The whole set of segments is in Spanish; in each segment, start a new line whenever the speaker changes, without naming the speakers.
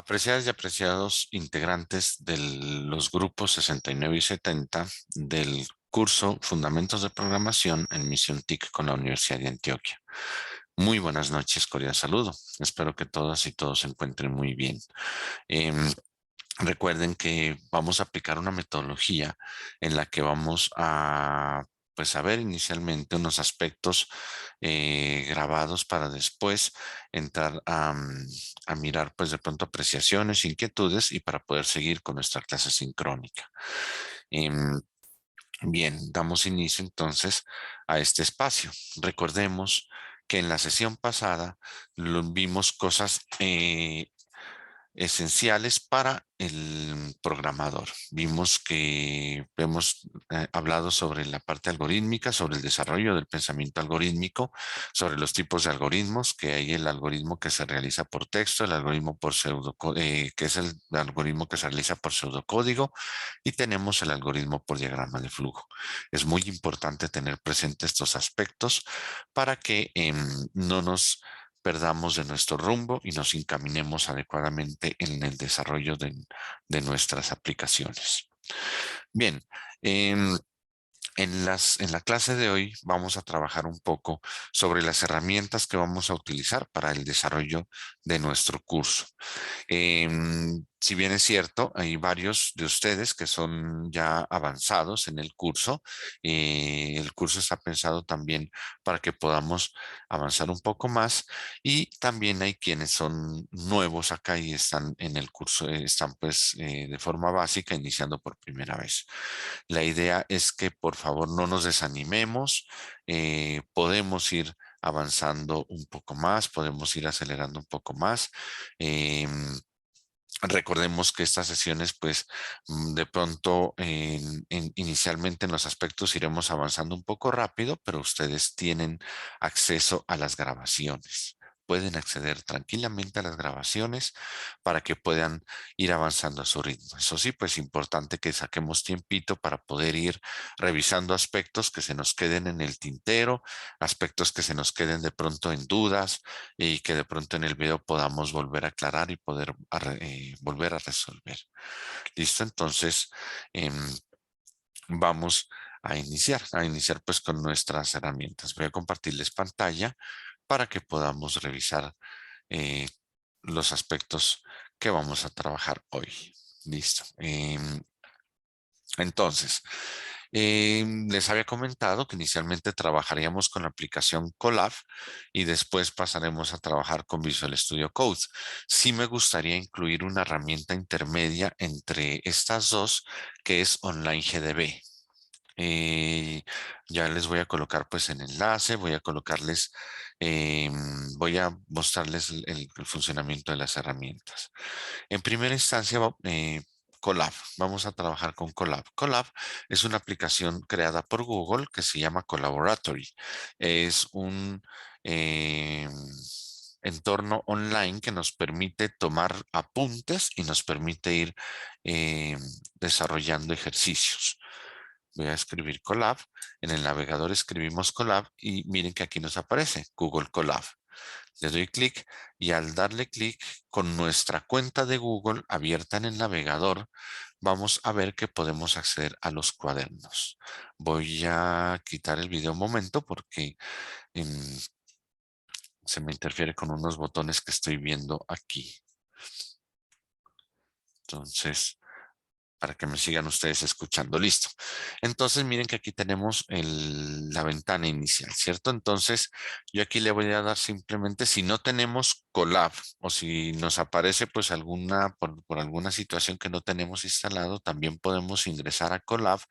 Apreciadas y apreciados integrantes de los grupos 69 y 70 del curso Fundamentos de Programación en Misión TIC con la Universidad de Antioquia. Muy buenas noches, cordial saludo. Espero que todas y todos se encuentren muy bien. Em, Recuerden que vamos a aplicar una metodología en la que vamos a pues a ver inicialmente unos aspectos grabados para después entrar a mirar pues de pronto apreciaciones, inquietudes y para poder seguir con nuestra clase sincrónica. Em, Bien, damos inicio entonces a este espacio. Recordemos que en la sesión pasada vimos cosas esenciales para el programador. Vimos que hemos hablado sobre la parte algorítmica, sobre el desarrollo del pensamiento algorítmico, sobre los tipos de algoritmos, que hay el algoritmo que se realiza por texto, el algoritmo por que es el algoritmo que se realiza por pseudocódigo, y tenemos el algoritmo por diagrama de flujo. Es muy importante tener presentes estos aspectos para que no nos perdamos de nuestro rumbo y nos encaminemos adecuadamente en el desarrollo de nuestras aplicaciones. Bien, em, en la clase de hoy vamos a trabajar un poco sobre las herramientas que vamos a utilizar para el desarrollo de nuestro curso. Si bien es cierto, hay varios de ustedes que son ya avanzados en el curso. El curso está pensado también para que podamos avanzar un poco más y también hay quienes son nuevos acá y están en el curso, están pues de forma básica iniciando por primera vez. La idea es que por favor no nos desanimemos, podemos ir avanzando un poco más, podemos ir acelerando un poco más. em, Recordemos que estas sesiones, pues, de pronto, inicialmente en los aspectos iremos avanzando un poco rápido, pero ustedes tienen acceso a las grabaciones. Pueden acceder tranquilamente a las grabaciones para que puedan ir avanzando a su ritmo. Eso sí, pues importante que saquemos tiempito para poder ir revisando aspectos que se nos queden en el tintero, aspectos que se nos queden de pronto en dudas, y que de pronto en el video podamos volver a aclarar y poder volver a resolver. Listo, entonces em, vamos a iniciar pues con nuestras herramientas. Voy a compartirles pantalla para que podamos revisar eh, los aspectos que vamos a trabajar hoy. Listo. Entonces, les había comentado que inicialmente trabajaríamos con la aplicación Colab y después pasaremos a trabajar con Visual Studio Code. Sí me gustaría incluir una herramienta intermedia entre estas dos, que es Online GDB. Eh, ya les voy a colocar pues el enlace, voy a colocarles, voy a mostrarles el funcionamiento de las herramientas. En primera instancia, Colab. Vamos a trabajar con Colab. Colab es una aplicación creada por Google que se llama Collaboratory. Es un entorno online que nos permite tomar apuntes y nos permite ir eh, desarrollando ejercicios. Voy a escribir Colab. En el navegador escribimos Colab y miren que aquí nos aparece Google Colab. Le doy clic y al darle clic con nuestra cuenta de Google abierta en el navegador, vamos a ver que podemos acceder a los cuadernos. Voy a quitar el video un momento porque se me interfiere con unos botones que estoy viendo aquí. Entonces, para que me sigan ustedes escuchando. Listo. Entonces, miren que aquí tenemos la ventana inicial, ¿cierto? Entonces, yo aquí le voy a dar simplemente, si no tenemos Colab o si nos aparece pues por alguna situación que no tenemos instalado, también podemos ingresar a Colab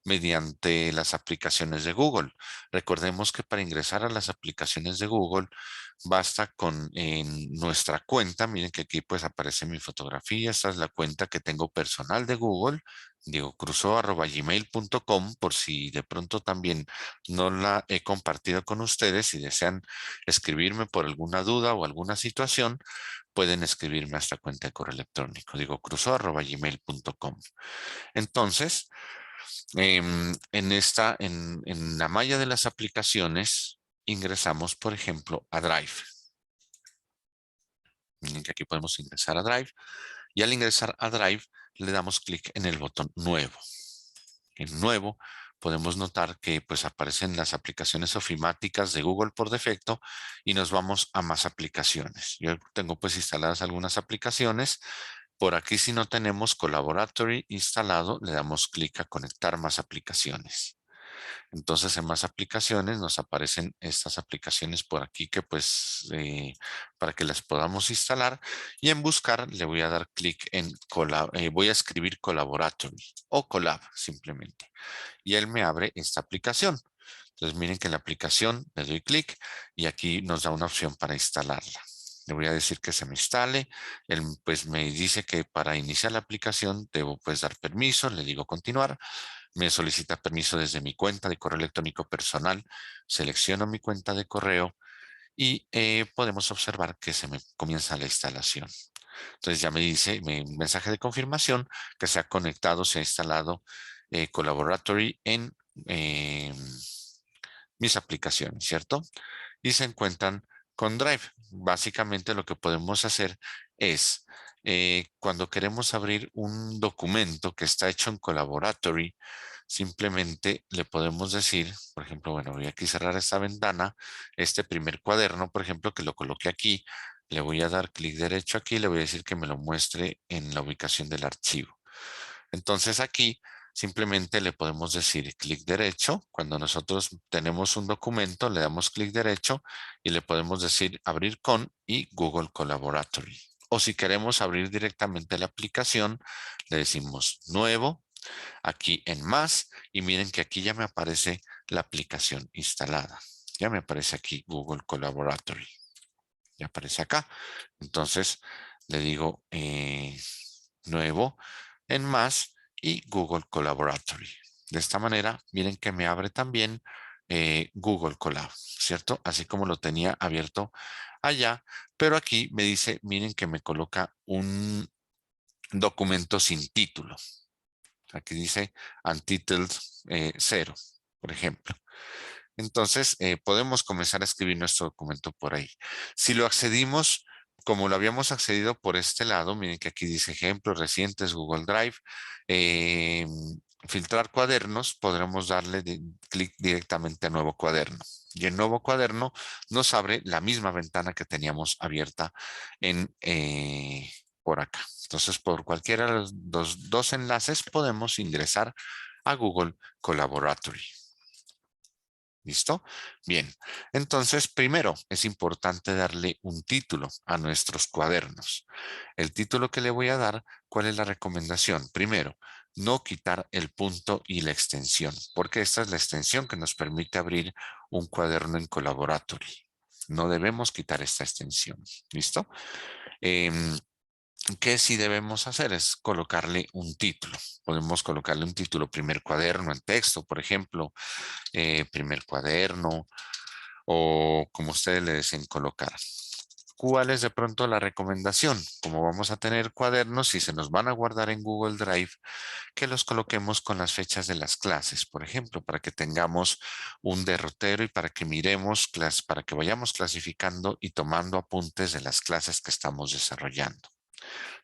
mediante las aplicaciones de Google. Recordemos que para ingresar a las aplicaciones de Google, basta con en nuestra cuenta, miren que aquí pues aparece mi fotografía, esta es la cuenta que tengo personal de Google, diegocruzo@gmail.com, por si de pronto también no la he compartido con ustedes, si desean escribirme por alguna duda o alguna situación, pueden escribirme a esta cuenta de correo electrónico, diegocruzo@gmail.com. Entonces, en la malla de las aplicaciones, ingresamos, por ejemplo, a Drive. Miren que aquí podemos ingresar a Drive y al ingresar a Drive le damos clic en el botón Nuevo. En Nuevo podemos notar que pues aparecen las aplicaciones ofimáticas de Google por defecto y nos vamos a más aplicaciones. Yo tengo pues instaladas algunas aplicaciones. Por aquí si no tenemos Collaboratory instalado, le damos clic a conectar más aplicaciones. Entonces en más aplicaciones nos aparecen estas aplicaciones por aquí que pues para que las podamos instalar y en buscar le voy a dar clic en voy a escribir Collaboratory o Collab simplemente y él me abre esta aplicación. Entonces miren que en la aplicación le doy clic y aquí nos da una opción para instalarla. Le voy a decir que se me instale. Él pues me dice que para iniciar la aplicación debo pues dar permiso. Le digo continuar. Me solicita permiso desde mi cuenta de correo electrónico personal. Selecciono mi cuenta de correo y podemos observar que se me comienza la instalación. Entonces ya me dice un mensaje de confirmación que se ha conectado, se ha instalado Collaboratory en eh, mis aplicaciones, ¿cierto? Y se encuentran con Drive. Básicamente lo que podemos hacer es, cuando queremos abrir un documento que está hecho en Collaboratory, simplemente le podemos decir, por ejemplo, bueno, voy aquí a cerrar esta ventana, este primer cuaderno, por ejemplo, que lo coloque aquí, le voy a dar clic derecho aquí, le voy a decir que me lo muestre en la ubicación del archivo. Entonces aquí simplemente le podemos decir clic derecho. Cuando nosotros tenemos un documento, le damos clic derecho y le podemos decir abrir con y Google Collaboratory. O si queremos abrir directamente la aplicación, le decimos nuevo, aquí en más y miren que aquí ya me aparece la aplicación instalada. Ya me aparece aquí Google Collaboratory. Ya aparece acá. Entonces le digo nuevo en más y Google Collaboratory. De esta manera, miren que me abre también Google Colab, ¿cierto? Así como lo tenía abierto allá, pero aquí me dice, miren que me coloca un documento sin título. Aquí dice Untitled 0, por ejemplo. Entonces, podemos comenzar a escribir nuestro documento por ahí. Si lo accedimos, como lo habíamos accedido por este lado, miren que aquí dice ejemplos recientes, Google Drive, eh, filtrar cuadernos, podremos darle clic directamente a nuevo cuaderno. Y en nuevo cuaderno nos abre la misma ventana que teníamos abierta en, por acá. Entonces, por cualquiera de los dos enlaces podemos ingresar a Google Collaboratory. ¿Listo? Bien, entonces primero es importante darle un título a nuestros cuadernos. El título que le voy a dar, ¿cuál es la recomendación? Primero, no quitar el punto y la extensión, porque esta es la extensión que nos permite abrir un cuaderno en Collaboratory. No debemos quitar esta extensión. ¿Listo? ¿Qué sí debemos hacer? Es colocarle un título. Podemos colocarle un título, primer cuaderno en texto, por ejemplo, primer cuaderno o como ustedes le deseen colocar. ¿Cuál es de pronto la recomendación? Como vamos a tener cuadernos y se nos van a guardar en Google Drive, que los coloquemos con las fechas de las clases, por ejemplo, para que tengamos un derrotero y para que miremos, para que vayamos clasificando y tomando apuntes de las clases que estamos desarrollando.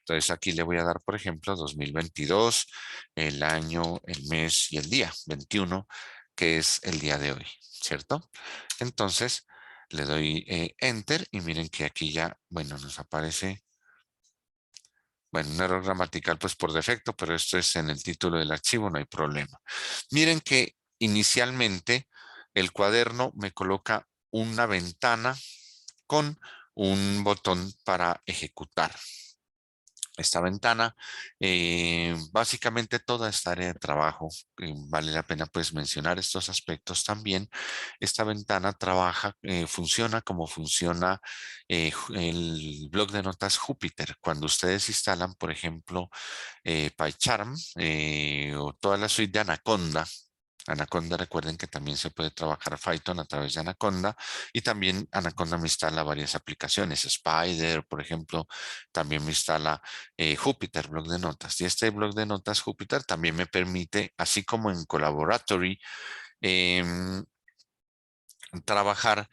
Entonces aquí le voy a dar, por ejemplo, 2022, el año, el mes y el día, 21, que es el día de hoy, ¿cierto? Entonces le doy Enter y miren que aquí ya, bueno, nos aparece, bueno, un error gramatical pues por defecto, pero esto es en el título del archivo, no hay problema. Miren que inicialmente el cuaderno me coloca una ventana con un botón para ejecutar esta ventana. Básicamente toda esta área de trabajo, vale la pena pues mencionar estos aspectos también. Esta ventana trabaja, funciona como funciona el blog de notas Júpiter. Cuando ustedes instalan, por ejemplo, PyCharm o toda la suite de Anaconda. Anaconda, recuerden que también se puede trabajar Python a través de Anaconda y también Anaconda me instala varias aplicaciones, Spider, por ejemplo, también me instala Jupyter, blog de notas. Y este blog de notas Jupyter también me permite, así como en Collaboratory, em, trabajar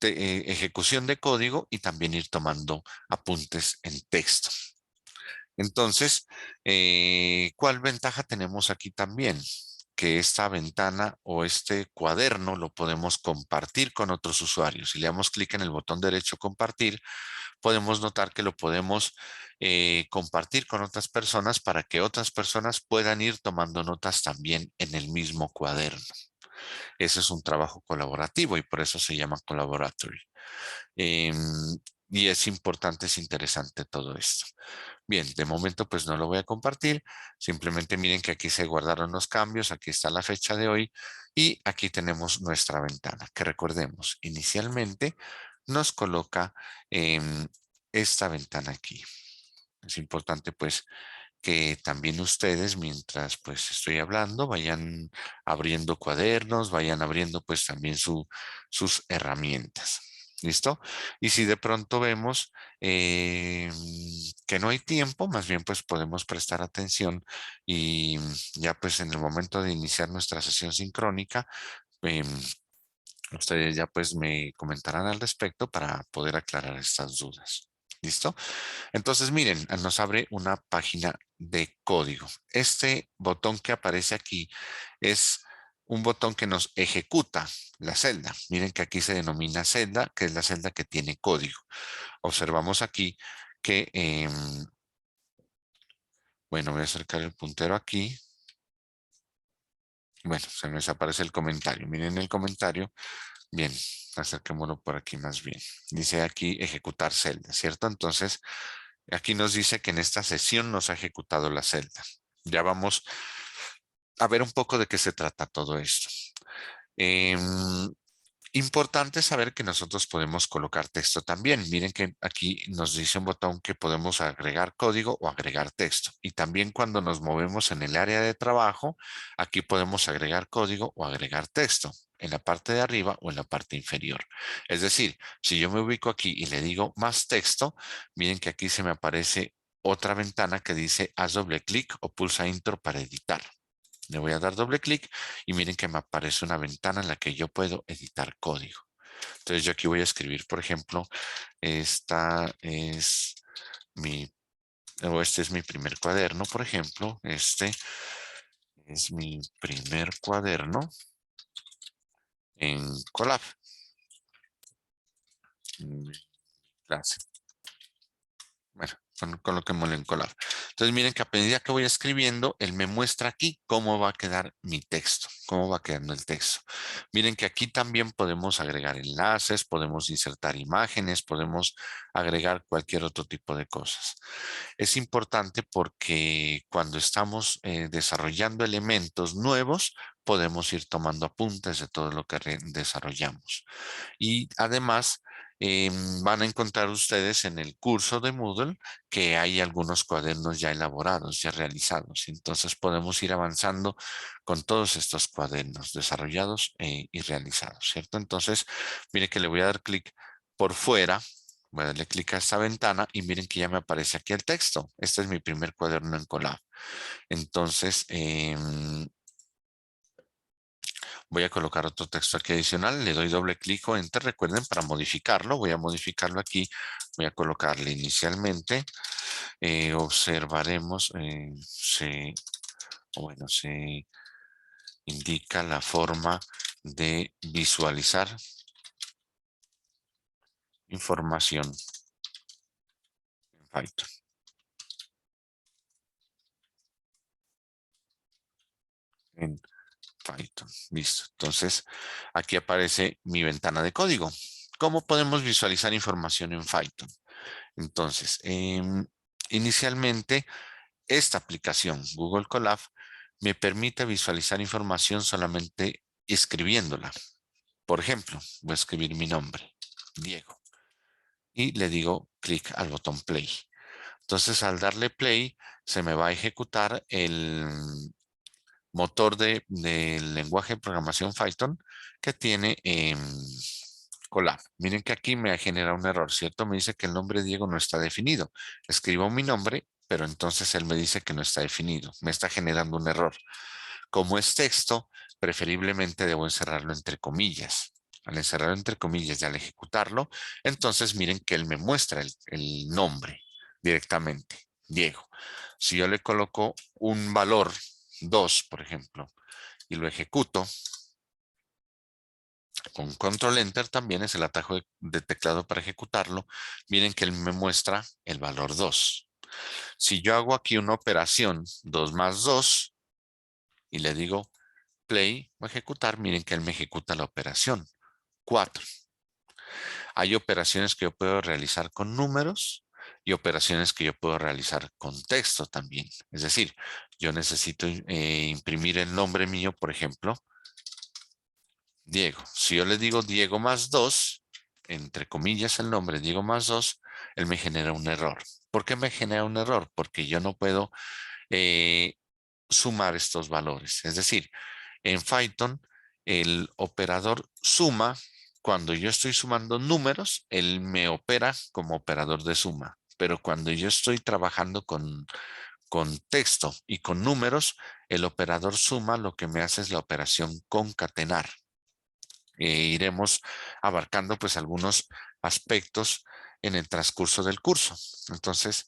ejecución de código y también ir tomando apuntes en texto. Entonces, ¿cuál ventaja tenemos aquí también? Que esta ventana o este cuaderno lo podemos compartir con otros usuarios. Si le damos clic en el botón derecho compartir, podemos notar que lo podemos compartir con otras personas para que otras personas puedan ir tomando notas también en el mismo cuaderno. Ese es un trabajo colaborativo y por eso se llama collaboratory. Em, y es importante, es interesante todo esto. Bien, de momento pues no lo voy a compartir. Simplemente miren que aquí se guardaron los cambios, aquí está la fecha de hoy y aquí tenemos nuestra ventana, que recordemos, inicialmente nos coloca esta ventana aquí. Es importante pues que también ustedes, mientras pues estoy hablando, vayan abriendo cuadernos, vayan abriendo pues también sus herramientas. ¿Listo? Y si de pronto vemos que no hay tiempo, más bien pues podemos prestar atención y ya pues en el momento de iniciar nuestra sesión sincrónica, em, ustedes ya pues me comentarán al respecto para poder aclarar estas dudas. ¿Listo? Entonces, miren, nos abre una página de código. Este botón que aparece aquí es un botón que nos ejecuta la celda. Miren que aquí se denomina celda, que es la celda que tiene código. Observamos aquí que, bueno, voy a acercar el puntero aquí. Bueno, se me desaparece el comentario. Miren el comentario. Bien, acerquémoslo por aquí más bien. Dice aquí ejecutar celda, ¿cierto? Entonces, aquí nos dice que en esta sesión nos ha ejecutado la celda. Ya vamos a ver un poco de qué se trata todo esto. Em, Importante saber que nosotros podemos colocar texto también. Miren que aquí nos dice un botón que podemos agregar código o agregar texto. Y también cuando nos movemos en el área de trabajo, aquí podemos agregar código o agregar texto en la parte de arriba o en la parte inferior. Es decir, si yo me ubico aquí y le digo más texto, miren que aquí se me aparece otra ventana que dice haz doble clic o pulsa intro para editar. Le voy a dar doble clic y miren que me aparece una ventana en la que yo puedo editar código. Entonces yo aquí voy a escribir, por ejemplo, esta es mi, o este es mi primer cuaderno, por ejemplo. Este es mi primer cuaderno en Colab. Gracias. Bueno, coloquémoslo en Colab. Entonces miren que a medida que voy escribiendo, él me muestra aquí cómo va a quedar mi texto, cómo va quedando el texto. Miren que aquí también podemos agregar enlaces, podemos insertar imágenes, podemos agregar cualquier otro tipo de cosas. Es importante porque cuando estamos desarrollando elementos nuevos, podemos ir tomando apuntes de todo lo que desarrollamos. Y además, van a encontrar ustedes en el curso de Moodle que hay algunos cuadernos ya elaborados, ya realizados. Entonces podemos ir avanzando con todos estos cuadernos desarrollados y realizados, ¿cierto? Entonces, mire que le voy a dar clic por fuera. Voy a darle clic a esta ventana y miren que ya me aparece aquí el texto. Este es mi primer cuaderno en Colab. Entonces, voy a colocar otro texto aquí adicional, le doy doble clic o enter, recuerden, para modificarlo, voy a modificarlo aquí, voy a colocarle inicialmente, observaremos, se indica la forma de visualizar información en Python. En Python, listo. Entonces, aquí aparece mi ventana de código. ¿Cómo podemos visualizar información en Python? Entonces, inicialmente, esta aplicación, Google Colab, me permite visualizar información solamente escribiéndola. Por ejemplo, voy a escribir mi nombre, Diego, y le digo clic al botón play. Entonces, al darle play, se me va a ejecutar el motor del lenguaje de programación Python que tiene Colab. Miren que aquí me genera un error, ¿cierto? Me dice que el nombre Diego no está definido. Escribo mi nombre, pero entonces él me dice que no está definido. Me está generando un error. Como es texto, preferiblemente debo encerrarlo entre comillas. al encerrarlo entre comillas y al ejecutarlo, entonces miren que él me muestra el nombre directamente, Diego. Si yo le coloco un valor 2, por ejemplo, y lo ejecuto, con control enter también es el atajo de teclado para ejecutarlo, miren que él me muestra el valor 2. Si yo hago aquí una operación 2 más 2 y le digo play o ejecutar, miren que él me ejecuta la operación 4. Hay operaciones que yo puedo realizar con números y operaciones que yo puedo realizar con texto también. Es decir, yo necesito imprimir el nombre mío, por ejemplo, Diego. Si yo le digo Diego más 2, entre comillas el nombre Diego más 2, él me genera un error. ¿Por qué me genera un error? Porque yo no puedo eh, sumar estos valores. Es decir, en Python, el operador suma, cuando yo estoy sumando números, él me opera como operador de suma. Pero cuando yo estoy trabajando con texto y con números, el operador suma lo que me hace es la operación concatenar. Iremos abarcando pues algunos aspectos en el transcurso del curso. Entonces,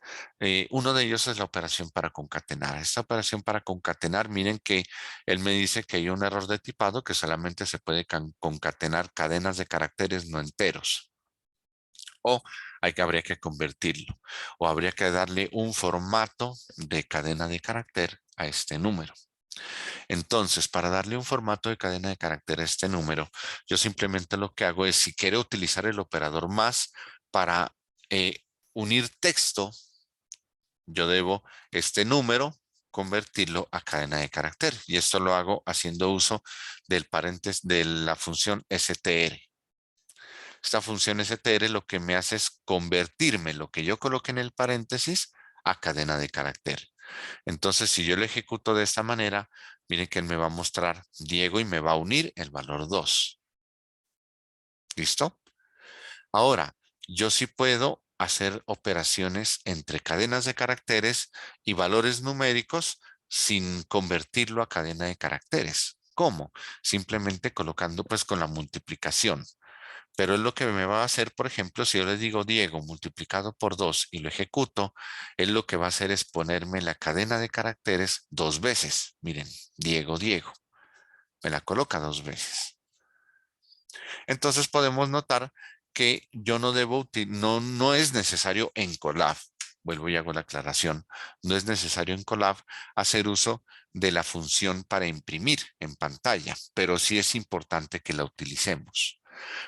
uno de ellos es la operación para concatenar. Esta operación para concatenar, miren que él me dice que hay un error de tipado que solamente se puede concatenar cadenas de caracteres no enteros. O habría que convertirlo. O habría que darle un formato de cadena de carácter a este número. Entonces, para darle un formato de cadena de carácter a este número, yo simplemente lo que hago es, si quiero utilizar el operador más para unir texto, yo debo este número convertirlo a cadena de carácter. Y esto lo hago haciendo uso del paréntesis de la función str. Esta función str lo que me hace es convertirme lo que yo coloque en el paréntesis a cadena de carácter. Entonces, si yo lo ejecuto de esta manera, miren que él me va a mostrar Diego y me va a unir el valor 2. ¿Listo? Ahora, yo sí puedo hacer operaciones entre cadenas de caracteres y valores numéricos sin convertirlo a cadena de caracteres. ¿Cómo? Simplemente colocando pues con la multiplicación. Pero es lo que me va a hacer, por ejemplo, si yo le digo Diego multiplicado por 2 y lo ejecuto, él lo que va a hacer es ponerme la cadena de caracteres 2 veces. Miren, Diego, Diego. Me la coloca 2 veces. Entonces podemos notar que yo no debo, no es necesario en Colab, vuelvo y hago la aclaración, no es necesario en Colab hacer uso de la función para imprimir en pantalla, pero sí es importante que la utilicemos.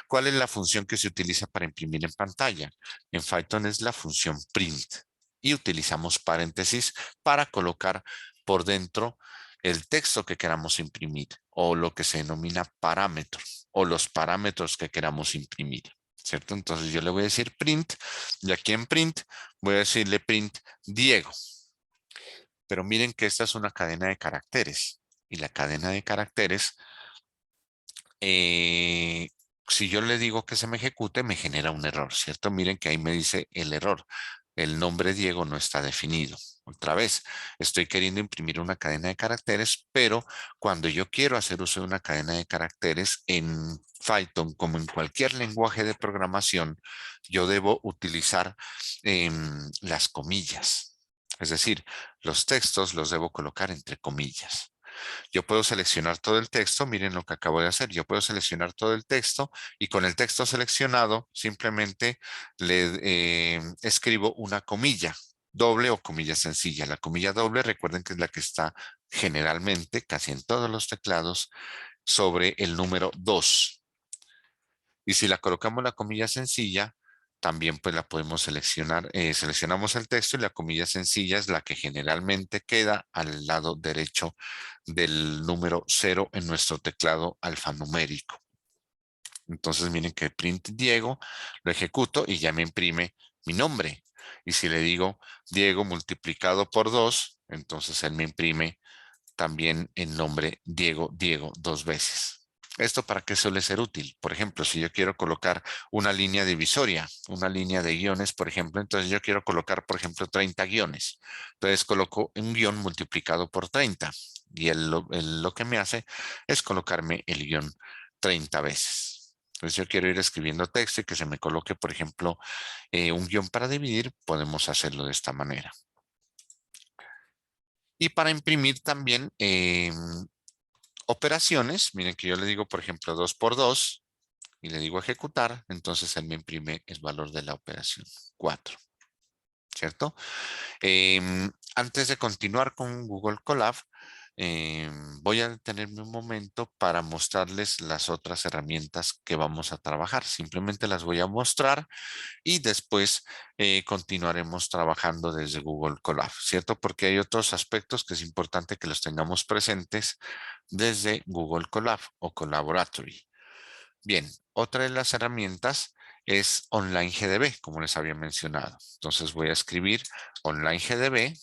¿Cuál es la función que se utiliza para imprimir en pantalla? En Python es la función print y utilizamos paréntesis para colocar por dentro el texto que queramos imprimir o lo que se denomina parámetros o los parámetros que queramos imprimir, ¿cierto? Entonces yo le voy a decir print y aquí en print voy a decirle print Diego. Pero miren que esta es una cadena de caracteres y la cadena de caracteres eh, si yo le digo que se me ejecute, me genera un error, ¿cierto? Miren que ahí me dice el error. El nombre Diego no está definido. Otra vez, estoy queriendo imprimir una cadena de caracteres, pero cuando yo quiero hacer uso de una cadena de caracteres en Python, como en cualquier lenguaje de programación, yo debo utilizar las comillas. Es decir, los textos los debo colocar entre comillas. Yo puedo seleccionar todo el texto, miren lo que acabo de hacer, yo puedo seleccionar todo el texto y con el texto seleccionado simplemente le escribo una comilla doble o comilla sencilla. La comilla doble, recuerden que es la que está generalmente, casi en todos los teclados, sobre el número 2. Y si la colocamos la comilla sencilla, también pues la podemos seleccionar. Seleccionamos el texto y la comilla sencilla es la que generalmente queda al lado derecho del número 0 en nuestro teclado alfanumérico. Entonces miren que print Diego, lo ejecuto y ya me imprime mi nombre. Y si le digo Diego multiplicado por 2, entonces él me imprime también el nombre Diego, Diego 2 veces. ¿Esto para qué suele ser útil? Por ejemplo, si yo quiero colocar una línea divisoria, una línea de guiones, por ejemplo, entonces yo quiero colocar, por ejemplo, 30 guiones. Entonces coloco un guión multiplicado por 30 y lo que me hace es colocarme el guión 30 veces. Entonces yo quiero ir escribiendo texto y que se me coloque, por ejemplo, un guión para dividir, podemos hacerlo de esta manera. Y para imprimir también operaciones, miren que yo le digo, por ejemplo, 2 por 2 y le digo ejecutar, entonces él me imprime el valor de la operación 4, ¿cierto? Antes de continuar con Google Colab, voy a detenerme un momento para mostrarles las otras herramientas que vamos a trabajar. Simplemente las voy a mostrar y después continuaremos trabajando desde Google Colab, ¿cierto? Porque hay otros aspectos que es importante que los tengamos presentes desde Google Colab o Collaboratory. Bien, otra de las herramientas es Online GDB, como les había mencionado. Entonces voy a escribir Online GDB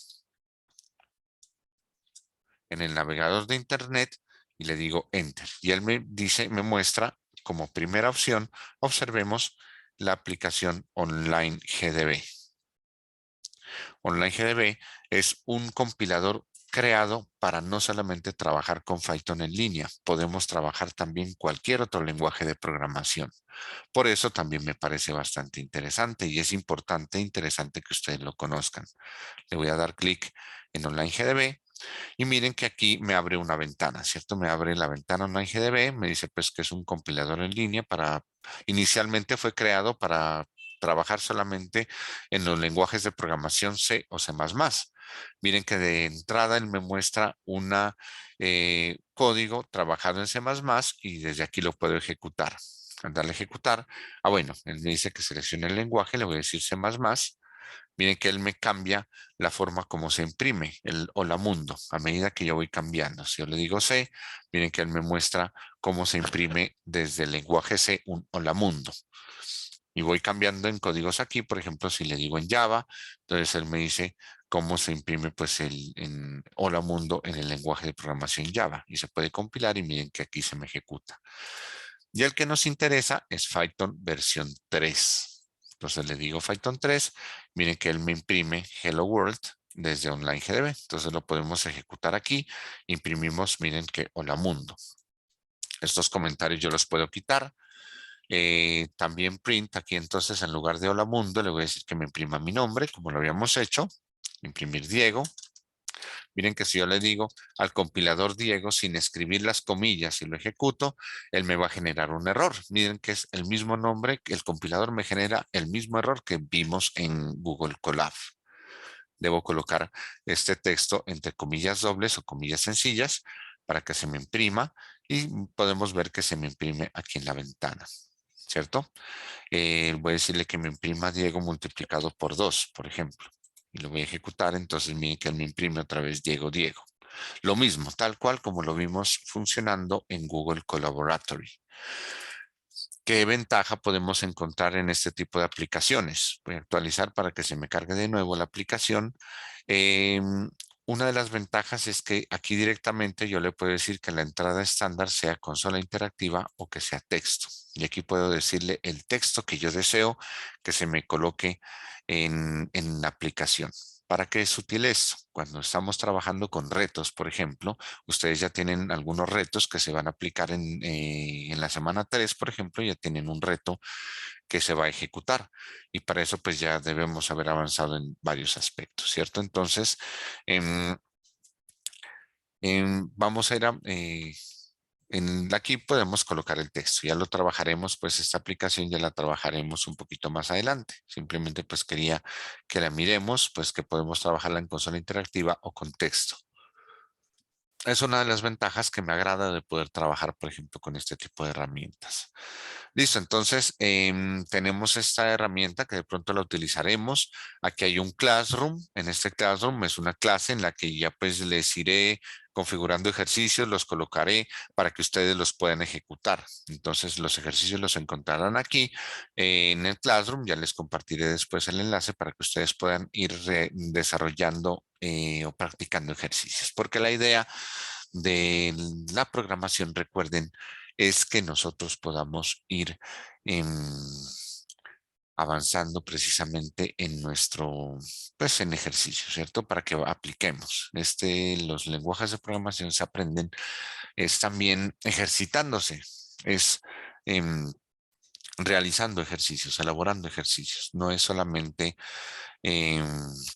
en el navegador de Internet y le digo Enter. Y él me dice, me muestra como primera opción, observemos la aplicación Online GDB. Online GDB es un compilador creado para no solamente trabajar con Python en línea, podemos trabajar también cualquier otro lenguaje de programación. Por eso también me parece bastante interesante y es importante e interesante que ustedes lo conozcan. Le voy a dar clic en Online GDB y miren que aquí me abre una ventana, ¿cierto? Me abre la ventana Online GDB, me dice pues que es un compilador en línea para, inicialmente fue creado para trabajar solamente en los lenguajes de programación C o C++. Miren que de entrada él me muestra una código trabajado en C++ y desde aquí lo puedo ejecutar. Al darle a ejecutar, bueno, él me dice que seleccione el lenguaje, le voy a decir C++. Miren que él me cambia la forma como se imprime el Hola Mundo a medida que yo voy cambiando. Si yo le digo C, miren que él me muestra cómo se imprime desde el lenguaje C un Hola Mundo. Y voy cambiando en códigos aquí, por ejemplo, si le digo en Java, entonces él me dice cómo se imprime pues en Hola Mundo en el lenguaje de programación Java. Y se puede compilar y miren que aquí se me ejecuta. Y el que nos interesa es Python versión 3. Entonces le digo Python 3, miren que él me imprime Hello World desde Online GDB. Entonces lo podemos ejecutar aquí. Imprimimos, miren que Hola Mundo. Estos comentarios yo los puedo quitar. También print aquí entonces en lugar de Hola Mundo le voy a decir que me imprima mi nombre como lo habíamos hecho. Imprimir Diego. Miren que si yo le digo al compilador Diego sin escribir las comillas y lo ejecuto, él me va a generar un error. Miren que es el mismo nombre, que el compilador me genera el mismo error que vimos en Google Colab. Debo colocar este texto entre comillas dobles o comillas sencillas para que se me imprima y podemos ver que se me imprime aquí en la ventana, ¿cierto? Voy a decirle que me imprima Diego multiplicado por 2, por ejemplo. Y lo voy a ejecutar, entonces miren que él me imprime otra vez Diego, Diego. Lo mismo, tal cual como lo vimos funcionando en Google Collaboratory. ¿Qué ventaja podemos encontrar en este tipo de aplicaciones? Voy a actualizar para que se me cargue de nuevo la aplicación. Una de las ventajas es que aquí directamente yo le puedo decir que la entrada estándar sea consola interactiva o que sea texto. Y aquí puedo decirle el texto que yo deseo que se me coloque en la aplicación. ¿Para qué es útil esto? Cuando estamos trabajando con retos, por ejemplo, ustedes ya tienen algunos retos que se van a aplicar en la semana 3, por ejemplo, ya tienen un reto que se va a ejecutar y para eso pues ya debemos haber avanzado en varios aspectos, ¿cierto? Entonces, em, vamos a ir aquí podemos colocar el texto, ya lo trabajaremos, pues esta aplicación ya la trabajaremos un poquito más adelante. Simplemente pues quería que la miremos, pues que podemos trabajarla en consola interactiva o con texto. Es una de las ventajas que me agrada de poder trabajar, por ejemplo, con este tipo de herramientas. Listo, entonces tenemos esta herramienta que de pronto la utilizaremos. Aquí hay un Classroom. En este Classroom es una clase en la que ya pues les iré configurando ejercicios, los colocaré para que ustedes los puedan ejecutar. Entonces los ejercicios los encontrarán aquí en el Classroom. Ya les compartiré después el enlace para que ustedes puedan ir desarrollando o practicando ejercicios. Porque la idea de la programación, recuerden, es que nosotros podamos ir em, avanzando precisamente en nuestro, pues en ejercicio, ¿cierto? Para que apliquemos. Los lenguajes de programación se aprenden, es también ejercitándose, es realizando ejercicios, elaborando ejercicios. No es solamente em,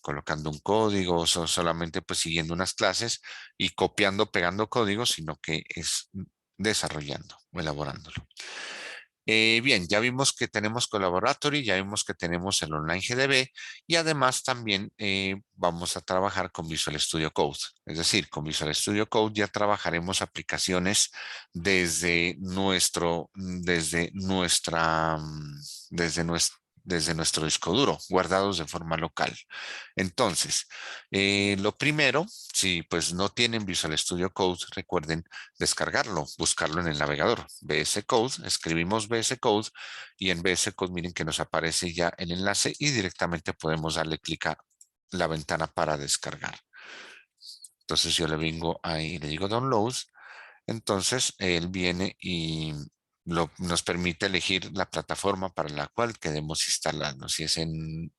colocando un código o solamente pues siguiendo unas clases y copiando, pegando códigos, sino que es desarrollando o elaborándolo. Bien, ya vimos que tenemos Collaboratory, ya vimos que tenemos el Online GDB y además también vamos a trabajar con Visual Studio Code. Es decir, con Visual Studio Code ya trabajaremos aplicaciones desde desde nuestro disco duro, guardados de forma local. Entonces, lo primero, si pues no tienen Visual Studio Code, recuerden descargarlo, buscarlo en el navegador. VS Code, escribimos VS Code y en VS Code miren que nos aparece ya el enlace y directamente podemos darle clic a la ventana para descargar. Entonces yo le vengo ahí, le digo downloads, entonces él viene y nos permite elegir la plataforma para la cual queremos instalarlo, si es en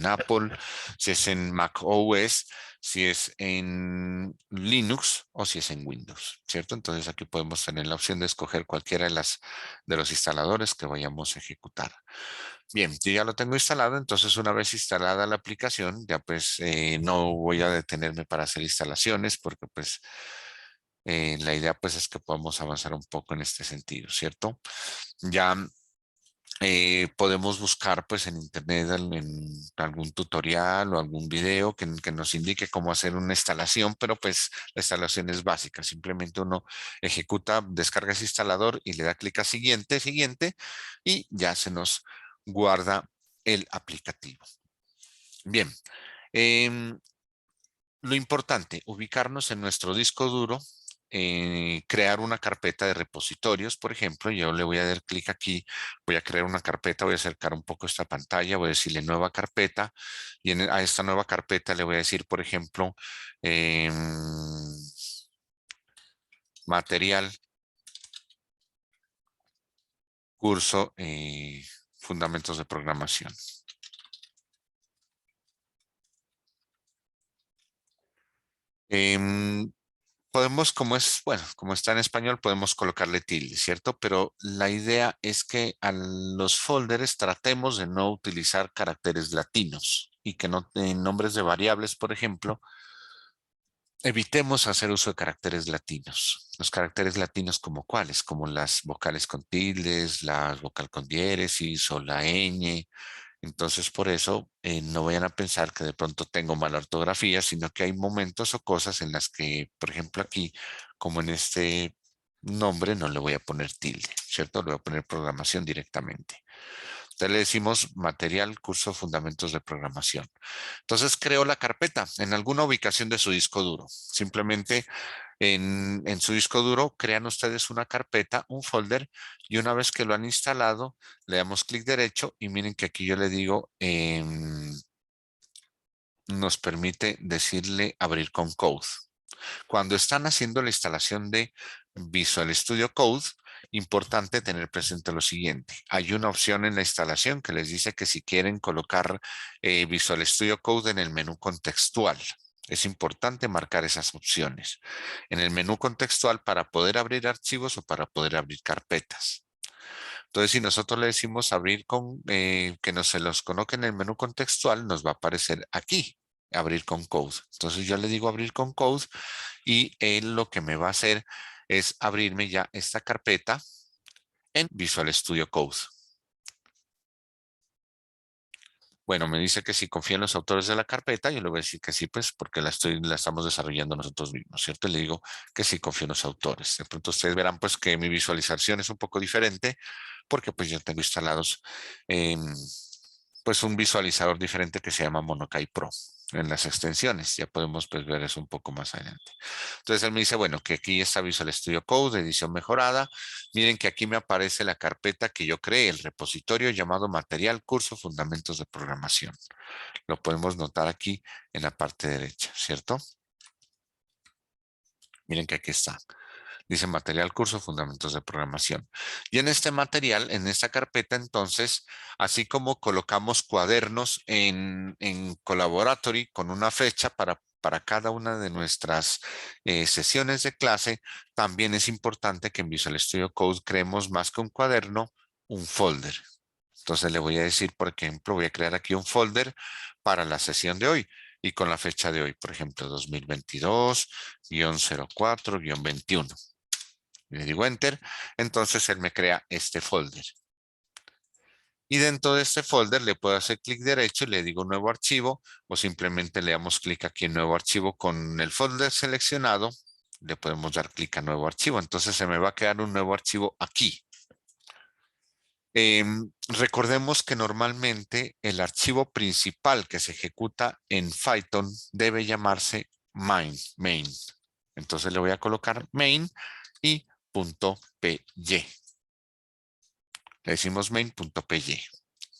Apple, si es en Mac OS, si es en Linux o si es en Windows, ¿cierto? Entonces aquí podemos tener la opción de escoger cualquiera de los instaladores que vayamos a ejecutar. Bien, yo ya lo tengo instalado, entonces una vez instalada la aplicación, ya pues no voy a detenerme para hacer instalaciones porque pues la idea pues es que podamos avanzar un poco en este sentido, ¿cierto? Ya podemos buscar pues en internet en algún tutorial o algún video que nos indique cómo hacer una instalación, pero pues la instalación es básica, simplemente uno ejecuta, descarga ese instalador y le da clic a siguiente, siguiente y ya se nos guarda el aplicativo. Bien, em, lo importante, ubicarnos en nuestro disco duro, crear una carpeta de repositorios, por ejemplo, yo le voy a dar clic aquí, voy a crear una carpeta, voy a acercar un poco esta pantalla, voy a decirle nueva carpeta y a esta nueva carpeta le voy a decir, por ejemplo, em, material, curso, fundamentos de programación. Em, Podemos, como es, bueno, como está en español, podemos colocarle tilde, ¿cierto? Pero la idea es que a los folders tratemos de no utilizar caracteres latinos y que no en nombres de variables, por ejemplo, evitemos hacer uso de caracteres latinos. Los caracteres latinos como cuáles, como las vocales con tildes, las vocal con diéresis o la ñ. Entonces, por eso, no vayan a pensar que de pronto tengo mala ortografía, sino que hay momentos o cosas en las que, por ejemplo, aquí, como en este nombre, no le voy a poner tilde, ¿cierto? Le voy a poner programación directamente. Entonces le decimos material, curso, fundamentos de programación. Entonces creo la carpeta en alguna ubicación de su disco duro. Simplemente en su disco duro crean ustedes una carpeta, un folder, y una vez que lo han instalado, le damos clic derecho y miren que aquí yo le digo, nos permite decirle abrir con Code. Cuando están haciendo la instalación de Visual Studio Code, importante tener presente lo siguiente. Hay una opción en la instalación que les dice que si quieren colocar Visual Studio Code en el menú contextual. Es importante marcar esas opciones en el menú contextual para poder abrir archivos o para poder abrir carpetas. Entonces, si nosotros le decimos abrir que nos se los coloque en el menú contextual, nos va a aparecer aquí, abrir con Code. Entonces yo le digo abrir con Code y él lo que me va a hacer es abrirme ya esta carpeta en Visual Studio Code. Bueno, me dice que si confía en los autores de la carpeta, yo le voy a decir que sí, pues porque la estamos desarrollando nosotros mismos, ¿cierto? Le digo que sí confío en los autores. De pronto ustedes verán pues que mi visualización es un poco diferente porque pues yo tengo instalados pues un visualizador diferente que se llama Monokai Pro en las extensiones. Ya podemos pues ver eso un poco más adelante. Entonces él me dice, bueno, que aquí está Visual Studio Code, edición mejorada. Miren que aquí me aparece la carpeta que yo creé, el repositorio llamado Material Curso Fundamentos de Programación. Lo podemos notar aquí en la parte derecha, ¿cierto? Miren que aquí está. Dice material curso fundamentos de programación. Y en este material, en esta carpeta, entonces, así como colocamos cuadernos en Collaboratory con una fecha para cada una de nuestras sesiones de clase, también es importante que en Visual Studio Code creemos más que un cuaderno, un folder. Entonces le voy a decir, por ejemplo, voy a crear aquí un folder para la sesión de hoy y con la fecha de hoy, por ejemplo, 2022-04-21. Le digo Enter, entonces él me crea este folder. Y dentro de este folder le puedo hacer clic derecho y le digo nuevo archivo o simplemente le damos clic aquí en nuevo archivo con el folder seleccionado. Le podemos dar clic a nuevo archivo. Entonces se me va a quedar un nuevo archivo aquí. Recordemos que normalmente el archivo principal que se ejecuta en Python debe llamarse main. Entonces le voy a colocar main y .py. Le decimos main.py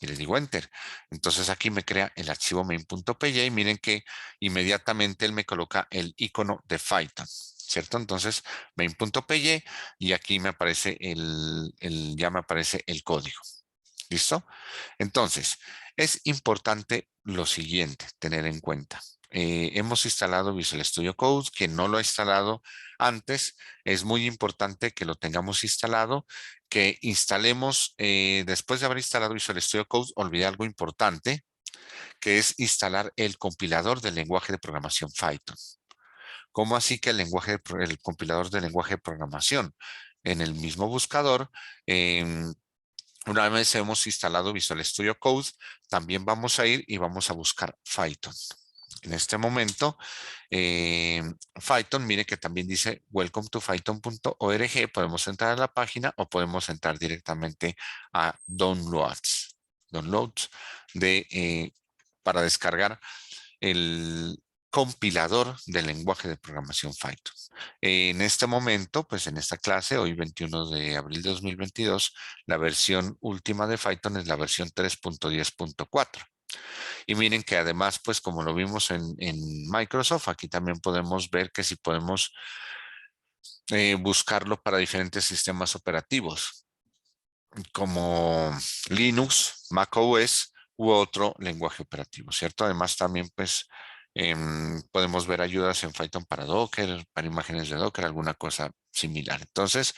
y le digo enter. Entonces aquí me crea el archivo main.py y miren que inmediatamente él me coloca el icono de Python, ¿cierto? Entonces main.py y aquí me aparece ya me aparece el código. ¿Listo? Entonces, es importante lo siguiente, tener en cuenta. Hemos instalado Visual Studio Code, quien no lo ha instalado antes, es muy importante que lo tengamos instalado, que instalemos, después de haber instalado Visual Studio Code, olvidé algo importante, que es instalar el compilador del lenguaje de programación Python. ¿Cómo así que el compilador del lenguaje de programación? En el mismo buscador, una vez hemos instalado Visual Studio Code, también vamos a ir y vamos a buscar Python. En este momento, Python, mire que también dice welcome to python.org. Podemos entrar a la página o podemos entrar directamente a downloads para descargar el compilador del lenguaje de programación Python. En este momento, pues en esta clase, hoy 21 de abril de 2022, la versión última de Python es la versión 3.10.4. Y miren que además, pues como lo vimos en Microsoft, aquí también podemos ver que si podemos buscarlo para diferentes sistemas operativos, como Linux, macOS u otro lenguaje operativo, ¿cierto? Además también pues podemos ver ayudas en Python para Docker, para imágenes de Docker, alguna cosa similar. Entonces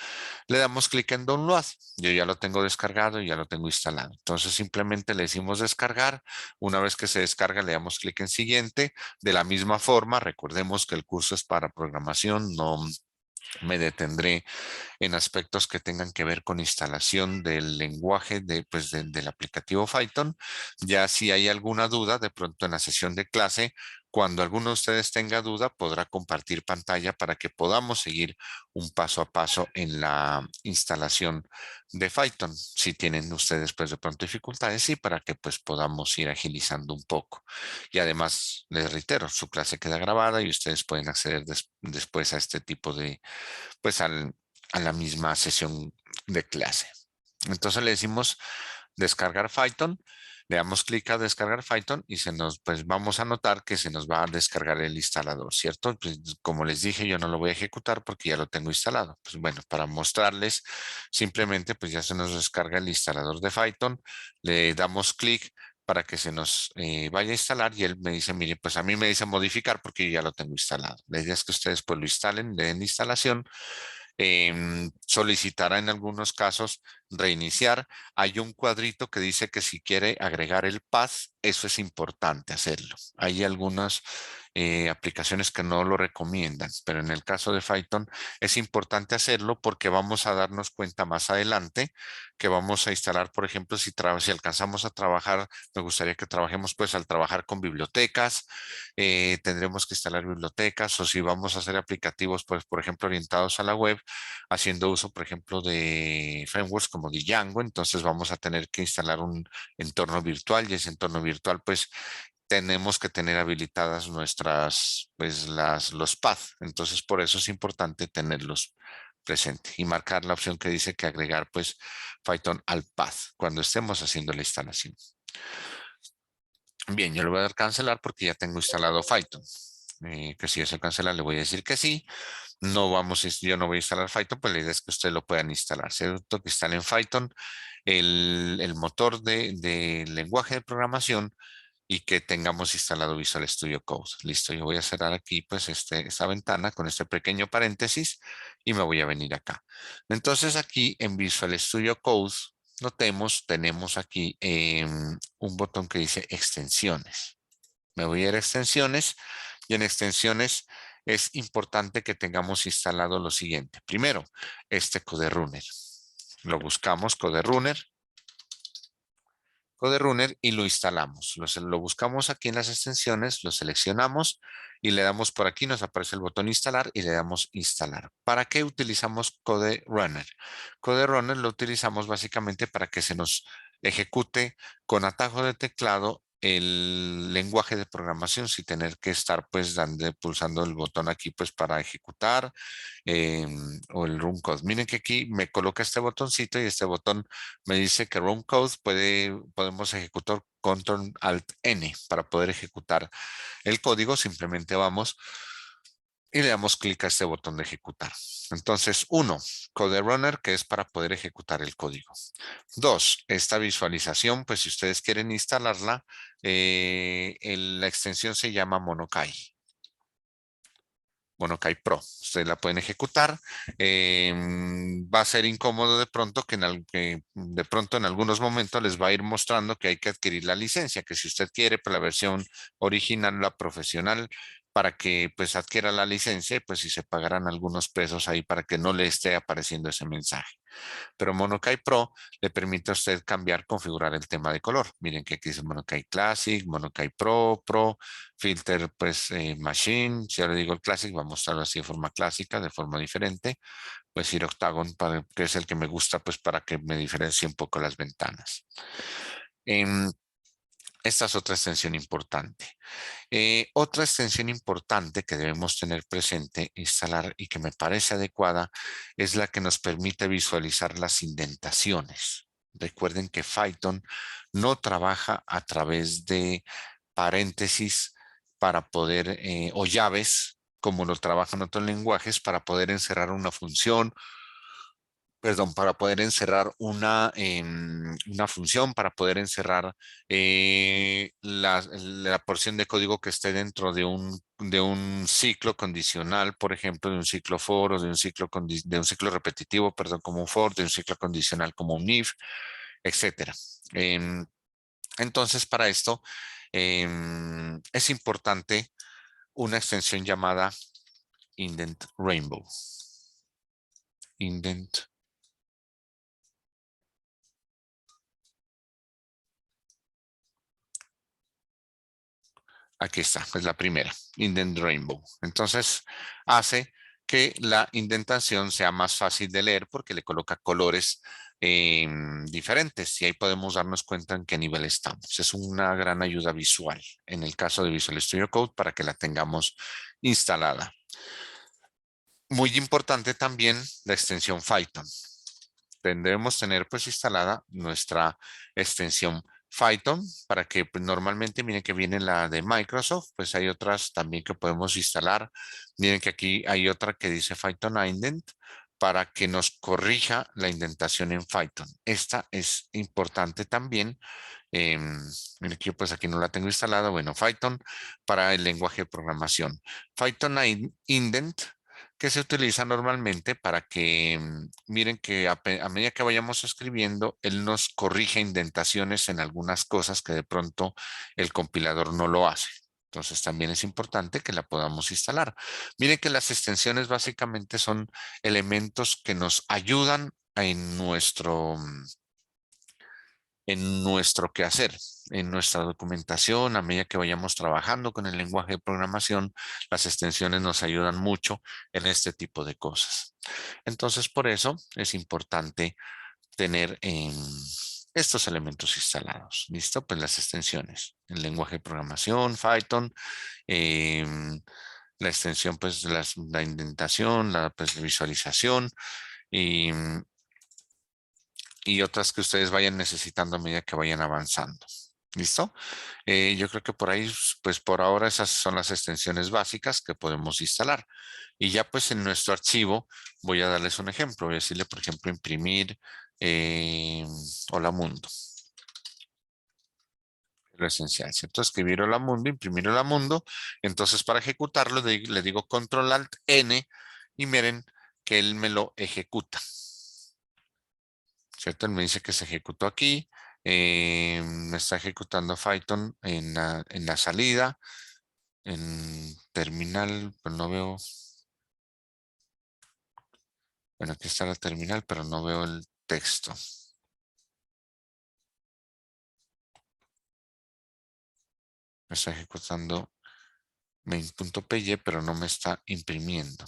le damos clic en Download. Yo ya lo tengo descargado y ya lo tengo instalado. Entonces simplemente le decimos descargar. Una vez que se descarga le damos clic en siguiente. De la misma forma, recordemos que el curso es para programación, no me detendré en aspectos que tengan que ver con instalación del lenguaje del aplicativo Python. Ya si hay alguna duda, de pronto en la sesión de clase, cuando alguno de ustedes tenga duda, podrá compartir pantalla para que podamos seguir un paso a paso en la instalación de Python. Si tienen ustedes pues de pronto dificultades, sí, para que pues podamos ir agilizando un poco. Y además, les reitero, su clase queda grabada y ustedes pueden acceder después a este tipo de, pues a la misma sesión de clase. Entonces le decimos descargar Python, le damos clic a descargar Python y pues vamos a notar que se nos va a descargar el instalador, ¿cierto? Pues, como les dije, yo no lo voy a ejecutar porque ya lo tengo instalado. Pues bueno, para mostrarles, simplemente pues ya se nos descarga el instalador de Python, le damos clic para que se nos vaya a instalar y él me dice, mire, pues a mí me dice modificar porque yo ya lo tengo instalado. La idea es que ustedes pues lo instalen, le den instalación, solicitará en algunos casos reiniciar. Hay un cuadrito que dice que si quiere agregar el path, eso es importante hacerlo. Hay algunas aplicaciones que no lo recomiendan, pero en el caso de Python es importante hacerlo porque vamos a darnos cuenta más adelante que vamos a instalar, por ejemplo, si alcanzamos a trabajar, me gustaría que trabajemos pues al trabajar con bibliotecas, tendremos que instalar bibliotecas o si vamos a hacer aplicativos, pues por ejemplo, orientados a la web, haciendo uso, por ejemplo, de frameworks como Django, entonces vamos a tener que instalar un entorno virtual y ese entorno virtual, pues tenemos que tener habilitadas los paths. Entonces, por eso es importante tenerlos presente y marcar la opción que dice que agregar, pues, Python al path cuando estemos haciendo la instalación. Bien, yo le voy a dar cancelar porque ya tengo instalado Python. Que si eso cancela, le voy a decir que sí. Yo no voy a instalar Python, pues la idea es que ustedes lo puedan instalar, ¿cierto? Que instalen Python, el motor de lenguaje de programación y que tengamos instalado Visual Studio Code. Listo, yo voy a cerrar aquí pues esta ventana con este pequeño paréntesis y me voy a venir acá. Entonces aquí en Visual Studio Code, notemos, tenemos aquí un botón que dice extensiones. Me voy a ir a extensiones y en extensiones es importante que tengamos instalado lo siguiente. Primero, este CodeRunner. Lo buscamos, CodeRunner y lo instalamos. Lo buscamos aquí en las extensiones, lo seleccionamos y le damos por aquí, nos aparece el botón instalar y le damos instalar. ¿Para qué utilizamos CodeRunner? CodeRunner lo utilizamos básicamente para que se nos ejecute con atajo de teclado el lenguaje de programación sin tener que estar pues pulsando el botón aquí pues para ejecutar o el run code. Miren que aquí me coloca este botoncito y este botón me dice que run code podemos ejecutar control alt N para poder ejecutar el código. Simplemente vamos y le damos clic a este botón de ejecutar. Entonces, uno, CodeRunner, que es para poder ejecutar el código. Dos, esta visualización, pues si ustedes quieren instalarla, la extensión se llama Monokai. Monokai Pro. Ustedes la pueden ejecutar. Va a ser incómodo de pronto que de pronto en algunos momentos les va a ir mostrando que hay que adquirir la licencia, que si usted quiere pues, la versión original, la profesional, para que pues adquiera la licencia, pues si se pagarán algunos pesos ahí para que no le esté apareciendo ese mensaje. Pero Monokai Pro le permite a usted cambiar, configurar el tema de color. Miren que aquí dice Monokai Classic, Monokai Pro, Pro, Filter pues Machine. Si ahora digo el Classic, va a mostrarlo así de forma clásica, de forma diferente. Pues ir Octagon, que es el que me gusta pues para que me diferencie un poco las ventanas. Esta es otra extensión importante. Otra extensión importante que debemos tener presente, instalar y que me parece adecuada es la que nos permite visualizar las indentaciones. Recuerden que Python no trabaja a través de paréntesis para poder, o llaves, como lo trabajan otros lenguajes, para poder encerrar una función, perdón, para poder encerrar una función, para poder encerrar la porción de código que esté dentro de un ciclo condicional, por ejemplo, de un ciclo for o de un ciclo repetitivo, perdón, como un for, de un ciclo condicional como un if, etcétera. Entonces, para esto es importante una extensión llamada Indent Rainbow. Indent Aquí está, es la primera, Indent Rainbow. Entonces, hace que la indentación sea más fácil de leer porque le coloca colores diferentes y ahí podemos darnos cuenta en qué nivel estamos. Es una gran ayuda visual en el caso de Visual Studio Code para que la tengamos instalada. Muy importante también la extensión Python. Debemos tener pues instalada nuestra extensión Python para que pues, normalmente miren que viene la de Microsoft, pues hay otras también que podemos instalar. Miren que aquí hay otra que dice Python Indent para que nos corrija la indentación en Python. Esta es importante también. Miren que yo pues aquí no la tengo instalada. Bueno, Python para el lenguaje de programación. Python Indent que se utiliza normalmente para que miren que a medida que vayamos escribiendo, él nos corrige indentaciones en algunas cosas que de pronto el compilador no lo hace. Entonces también es importante que la podamos instalar. Miren que las extensiones básicamente son elementos que nos ayudan en nuestro quehacer, en nuestra documentación, a medida que vayamos trabajando con el lenguaje de programación, las extensiones nos ayudan mucho en este tipo de cosas. Entonces, por eso es importante tener estos elementos instalados. ¿Listo? Pues las extensiones, el lenguaje de programación, Python, em, la extensión, pues la indentación, la pues, visualización y otras que ustedes vayan necesitando a medida que vayan avanzando. ¿Listo? Yo creo que por ahí, pues por ahora esas son las extensiones básicas que podemos instalar. Y ya pues en nuestro archivo voy a darles un ejemplo. Voy a decirle, por ejemplo, imprimir Hola Mundo. Lo esencial, ¿cierto? Escribir Hola Mundo, imprimir Hola Mundo. Entonces para ejecutarlo le digo Control Alt N y miren que él me lo ejecuta. ¿cierto? Él me dice que se ejecutó aquí, me está ejecutando Python en la salida, en terminal, pues no veo, bueno, aquí está la terminal, pero no veo el texto. Me está ejecutando main.py, pero no me está imprimiendo.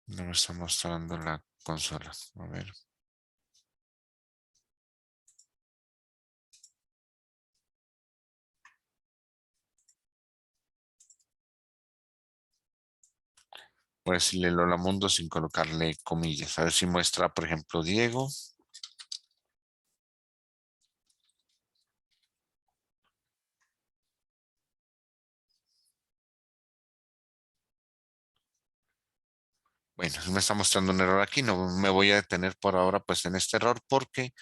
No me está mostrando la consola. A ver. Voy a decirle Lola Mundo sin colocarle comillas. A ver si muestra, por ejemplo, Diego. Bueno, me está mostrando un error aquí. No me voy a detener por ahora pues en este error porque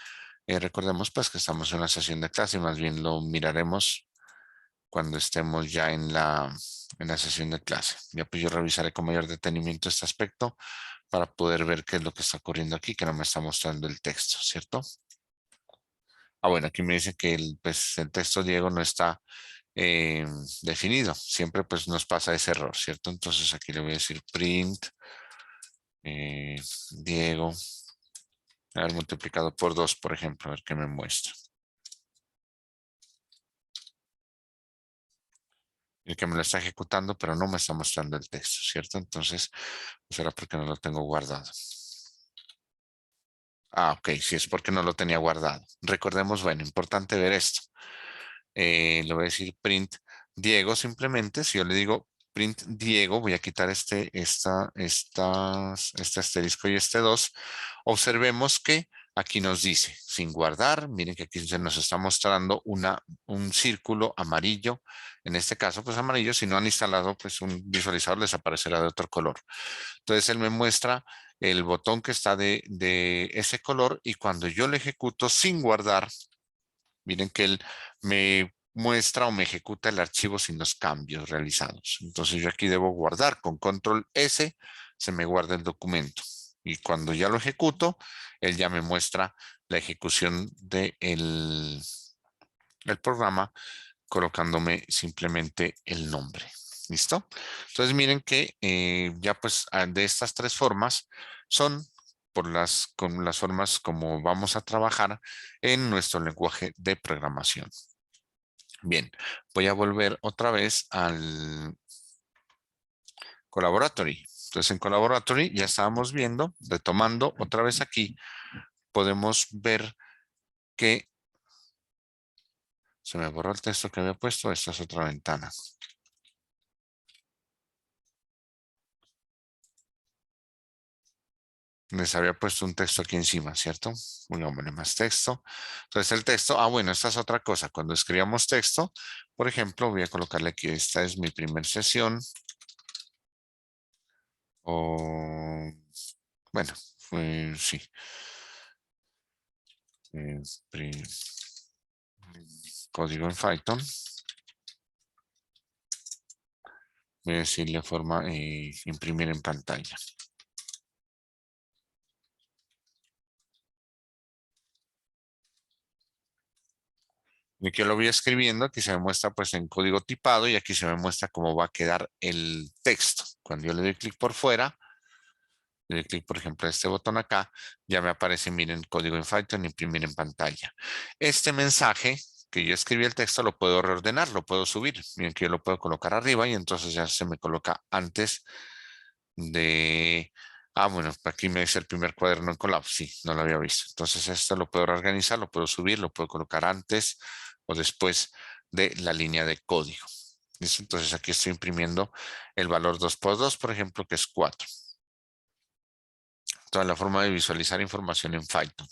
recordemos pues que estamos en una sesión de clase y más bien lo miraremos cuando estemos ya en la sesión de clase. Ya pues yo revisaré con mayor detenimiento este aspecto para poder ver qué es lo que está ocurriendo aquí, que no me está mostrando el texto, ¿cierto? Ah, bueno, aquí me dice que pues, el texto Diego no está eh, definido. Siempre pues nos pasa ese error, ¿cierto? Entonces aquí le voy a decir print eh, Diego, a ver, multiplicado por 2, por ejemplo, a ver qué me muestra. El que me lo está ejecutando, pero no me está mostrando el texto, ¿cierto? Entonces, pues será porque no lo tengo guardado. Ah, ok, sí, es porque no lo tenía guardado. Recordemos, bueno, importante ver esto. Le voy a decir print Diego simplemente. Si yo le digo print Diego, voy a quitar este asterisco y este 2. Observemos que aquí nos dice sin guardar. Miren que aquí se nos está mostrando un círculo amarillo. En este caso, pues amarillo. Si no han instalado pues un visualizador, les aparecerá de otro color. Entonces él me muestra el botón que está de ese color y cuando yo lo ejecuto sin guardar, miren que él me muestra o me ejecuta el archivo sin los cambios realizados. Entonces yo aquí debo guardar con control S, se me guarda el documento. Y cuando ya lo ejecuto, él ya me muestra la ejecución del el programa colocándome simplemente el nombre. ¿Listo? Entonces miren que ya pues de estas tres formas son con las formas como vamos a trabajar en nuestro lenguaje de programación. Bien, voy a volver otra vez al Collaboratory. Entonces en Collaboratory ya estábamos viendo, retomando otra vez aquí, podemos ver que se me borró el texto que había puesto. Esta es otra ventana. Les había puesto un texto aquí encima, ¿cierto? Un hombre más texto. Entonces el texto, bueno, esta es otra cosa. Cuando escribamos texto, por ejemplo, voy a colocarle aquí, esta es mi primera sesión. O, bueno, sí. Eh, pri- Código en Python. Voy a decirle forma imprimir en pantalla. Y que lo voy escribiendo, aquí se me muestra pues en código tipado y aquí se me muestra cómo va a quedar el texto. Cuando yo le doy clic por fuera, le doy clic por ejemplo a este botón acá, ya me aparece, miren, código en Python, imprimir en pantalla. Este mensaje que yo escribí el texto lo puedo reordenar, lo puedo subir. Miren que yo lo puedo colocar arriba y entonces ya se me coloca antes de... Ah, bueno, aquí me dice el primer cuaderno en colapso. Sí, no lo había visto. Entonces esto lo puedo reorganizar, lo puedo subir, lo puedo colocar antes o después de la línea de código. ¿Listo? Entonces aquí estoy imprimiendo el valor 2 por 2, por ejemplo, que es 4. Toda la forma de visualizar información en Python.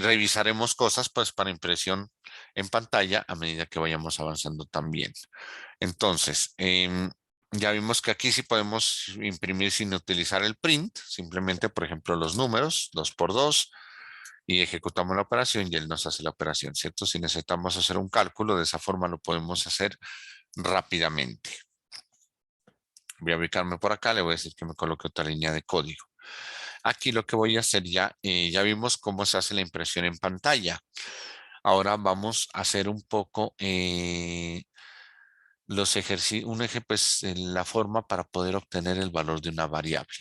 Revisaremos cosas pues para impresión en pantalla a medida que vayamos avanzando también. Entonces, Ya vimos que aquí sí podemos imprimir sin utilizar el print, simplemente, por ejemplo, los números, 2 por 2, y ejecutamos la operación y él nos hace la operación, ¿cierto? Si necesitamos hacer un cálculo, de esa forma lo podemos hacer rápidamente. Voy a ubicarme por acá, le voy a decir que me coloque otra línea de código. Aquí lo que voy a hacer ya vimos cómo se hace la impresión en pantalla. Ahora vamos a hacer un poco los ejercicios, pues la forma para poder obtener el valor de una variable.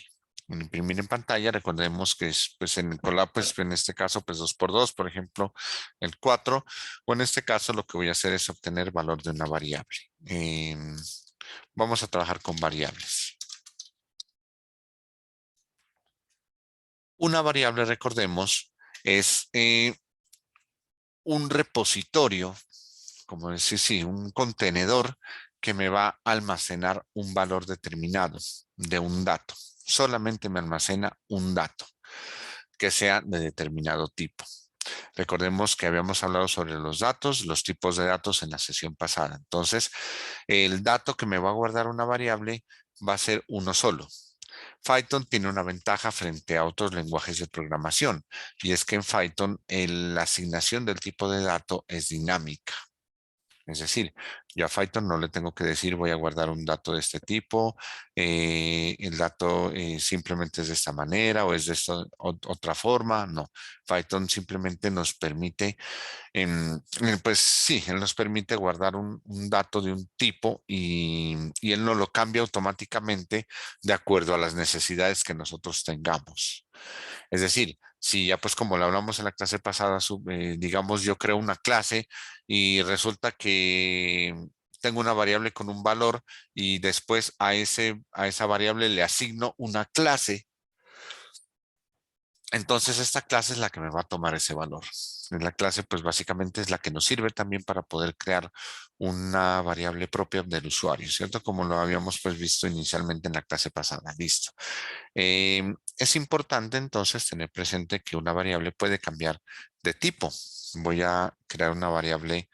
En imprimir en pantalla, recordemos que es, pues en el Colab, pues en este caso, pues 2 por 2, por ejemplo, el 4, o en este caso lo que voy a hacer es obtener valor de una variable. Vamos a trabajar con variables. Una variable, recordemos, es un repositorio, como decir, sí, un contenedor que me va a almacenar un valor determinado de un dato. Solamente me almacena un dato que sea de determinado tipo. Recordemos que habíamos hablado sobre los datos, los tipos de datos en la sesión pasada. Entonces, el dato que me va a guardar una variable va a ser uno solo. Python tiene una ventaja frente a otros lenguajes de programación, y es que en Python la asignación del tipo de dato es dinámica. Es decir, yo a Python no le tengo que decir voy a guardar un dato de este tipo, el dato simplemente es de esta manera o es de esta otra forma. No, Python simplemente nos permite, pues sí, él nos permite guardar un dato de un tipo y él no lo cambia automáticamente de acuerdo a las necesidades que nosotros tengamos. Es decir, si ya pues como lo hablamos en la clase pasada, digamos yo creo una clase y resulta que tengo una variable con un valor y después a esa variable le asigno una clase, entonces esta clase es la que me va a tomar ese valor. La clase pues básicamente es la que nos sirve también para poder crear una variable propia del usuario, ¿cierto? Como lo habíamos pues visto inicialmente en la clase pasada. Listo. Es importante entonces tener presente que una variable puede cambiar de tipo. Voy a crear una variable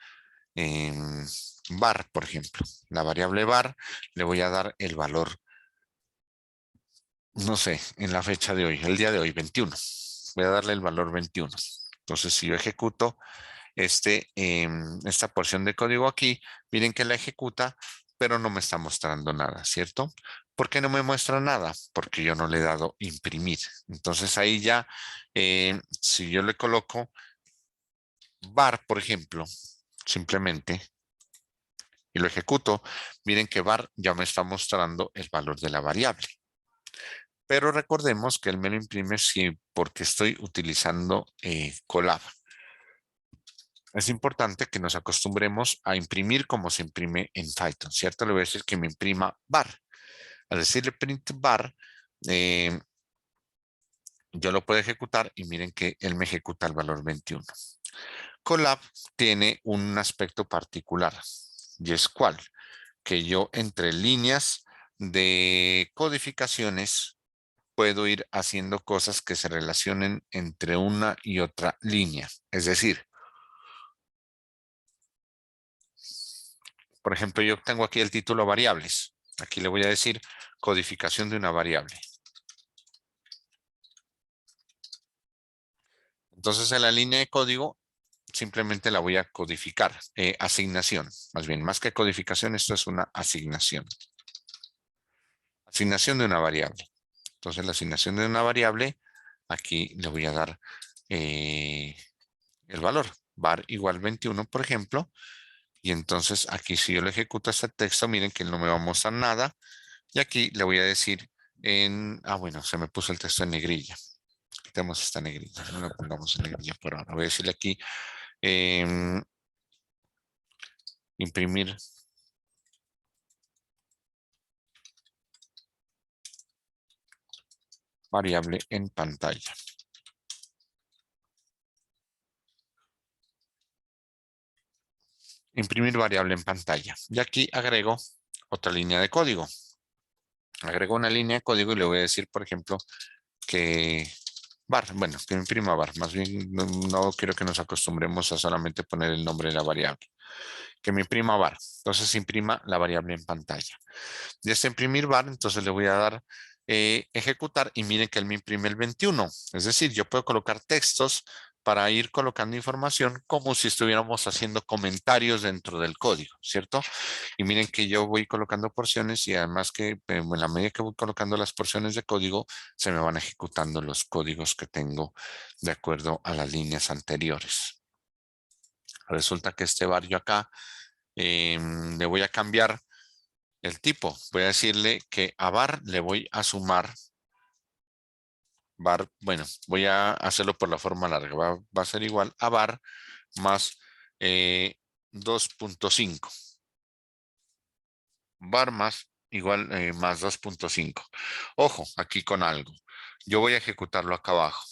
var, por ejemplo. La variable var le voy a dar el valor, no sé, en la fecha de hoy, el día de hoy, 21. Voy a darle el valor 21. Entonces, si yo ejecuto esta porción de código aquí, miren que la ejecuta, pero no me está mostrando nada, ¿cierto? ¿Por qué no me muestra nada? Porque yo no le he dado imprimir. Entonces ahí ya, si yo le coloco var, por ejemplo, simplemente, y lo ejecuto, miren que var ya me está mostrando el valor de la variable. Pero recordemos que él me lo imprime sí, porque estoy utilizando Colab. Es importante que nos acostumbremos a imprimir como se imprime en Python, ¿cierto? Le voy a decir que me imprima var. Al decirle print var, eh, yo lo puedo ejecutar y miren que él me ejecuta el valor 21. Colab tiene un aspecto particular y es cuál, que yo entre líneas de codificaciones puedo ir haciendo cosas que se relacionen entre una y otra línea. Es decir, por ejemplo, yo tengo aquí el título variables. Aquí le voy a decir codificación de una variable. Entonces, en la línea de código, simplemente la voy a codificar. Asignación, más bien, más que codificación, esto es una asignación. Asignación de una variable. Entonces, la asignación de una variable, aquí le voy a dar el valor. Var igual 21, por ejemplo. Y entonces aquí si yo le ejecuto este texto, miren que él no me va a mostrar nada. Y aquí le voy a decir bueno, se me puso el texto en negrilla. Quitemos esta negrilla, no la pongamos en negrilla por ahora. Voy a decirle aquí, em, imprimir variable en pantalla. Imprimir variable en pantalla. Y aquí agrego otra línea de código. Agrego una línea de código y le voy a decir, por ejemplo, que var, bueno, que imprima var. Más bien no quiero que nos acostumbremos a solamente poner el nombre de la variable. que me imprima var. Entonces imprima la variable en pantalla. Ya está imprimir var, entonces le voy a dar ejecutar y miren que él me imprime el 21. Es decir, yo puedo colocar textos para ir colocando información como si estuviéramos haciendo comentarios dentro del código, ¿cierto? Y miren que yo voy colocando porciones y además que en la medida que voy colocando las porciones de código, se me van ejecutando los códigos que tengo de acuerdo a las líneas anteriores. Resulta que este var yo acá le voy a cambiar el tipo. Voy a decirle que a var le voy a sumar var, bueno, voy a hacerlo por la forma larga. Va a ser igual a var más 2.5. Var más igual más 2.5. Ojo, aquí con algo. Yo voy a ejecutarlo acá abajo.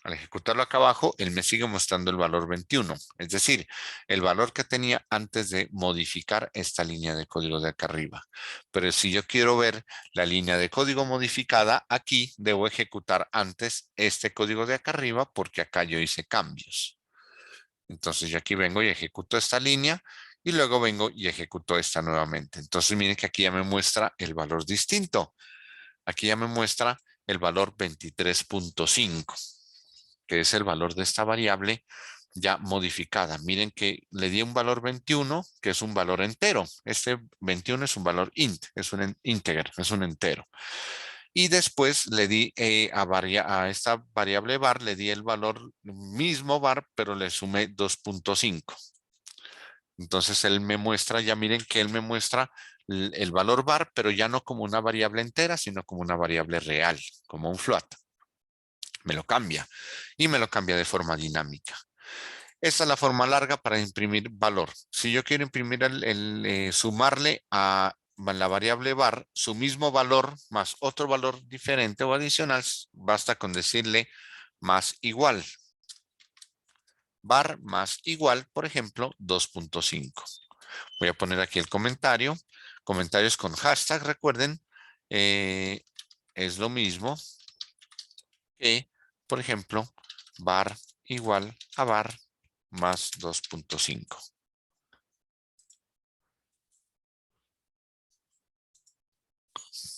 Al ejecutarlo acá abajo, él me sigue mostrando el valor 21, es decir, el valor que tenía antes de modificar esta línea de código de acá arriba. Pero si yo quiero ver la línea de código modificada, aquí debo ejecutar antes este código de acá arriba porque acá yo hice cambios. Entonces yo aquí vengo y ejecuto esta línea y luego vengo y ejecuto esta nuevamente. Entonces miren que aquí ya me muestra el valor distinto. Aquí ya me muestra el valor 23.5, que es el valor de esta variable ya modificada. Miren que le di un valor 21, que es un valor entero. Este 21 es un valor int, es un integer, es un entero. Y después le di a esta variable var, le di el valor mismo var, pero le sumé 2.5. Entonces él me muestra, ya miren que él me muestra el valor var, pero ya no como una variable entera, sino como una variable real, como un float. Me lo cambia y me lo cambia de forma dinámica. Esta es la forma larga para imprimir valor. Si yo quiero imprimir sumarle a la variable var su mismo valor más otro valor diferente o adicional, basta con decirle más igual. Var más igual, por ejemplo, 2.5. Voy a poner aquí el comentario. Comentarios con hashtag, recuerden, es lo mismo que, por ejemplo, var igual a var más 2.5.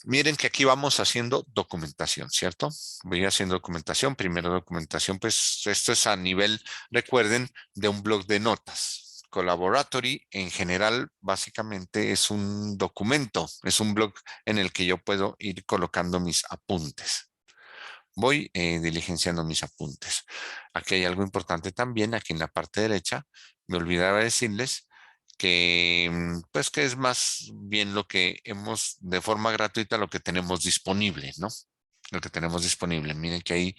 Miren que aquí vamos haciendo documentación, ¿cierto? Voy haciendo documentación. Primero documentación, pues esto es a nivel, recuerden, de un blog de notas. Collaboratory en general básicamente es un documento, es un blog en el que yo puedo ir colocando mis apuntes. Voy diligenciando mis apuntes. Aquí hay algo importante también, aquí en la parte derecha, me olvidaba decirles que pues que es más bien lo que hemos de forma gratuita lo que tenemos disponible, ¿no? Lo que tenemos disponible. Miren que ahí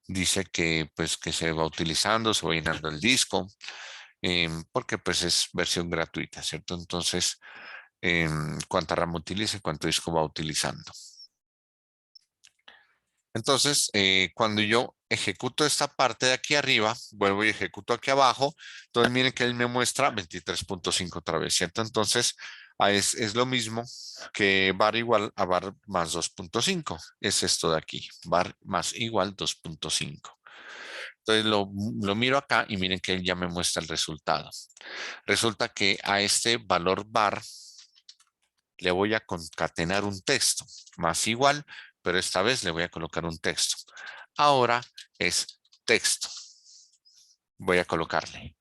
dice que pues que se va utilizando, se va llenando el disco, porque pues es versión gratuita, ¿cierto? Entonces, cuánta RAM utiliza y cuánto disco va utilizando. Entonces, cuando yo ejecuto esta parte de aquí arriba, vuelvo y ejecuto aquí abajo, entonces miren que él me muestra 23.5 otra vez, ¿cierto? Entonces, es lo mismo que var igual a var más 2.5. Es esto de aquí, var más igual 2.5. Entonces lo miro acá y miren que él ya me muestra el resultado. Resulta que a este valor var le voy a concatenar un texto, más igual, pero esta vez le voy a colocar un texto. Ahora es texto. Voy a colocarle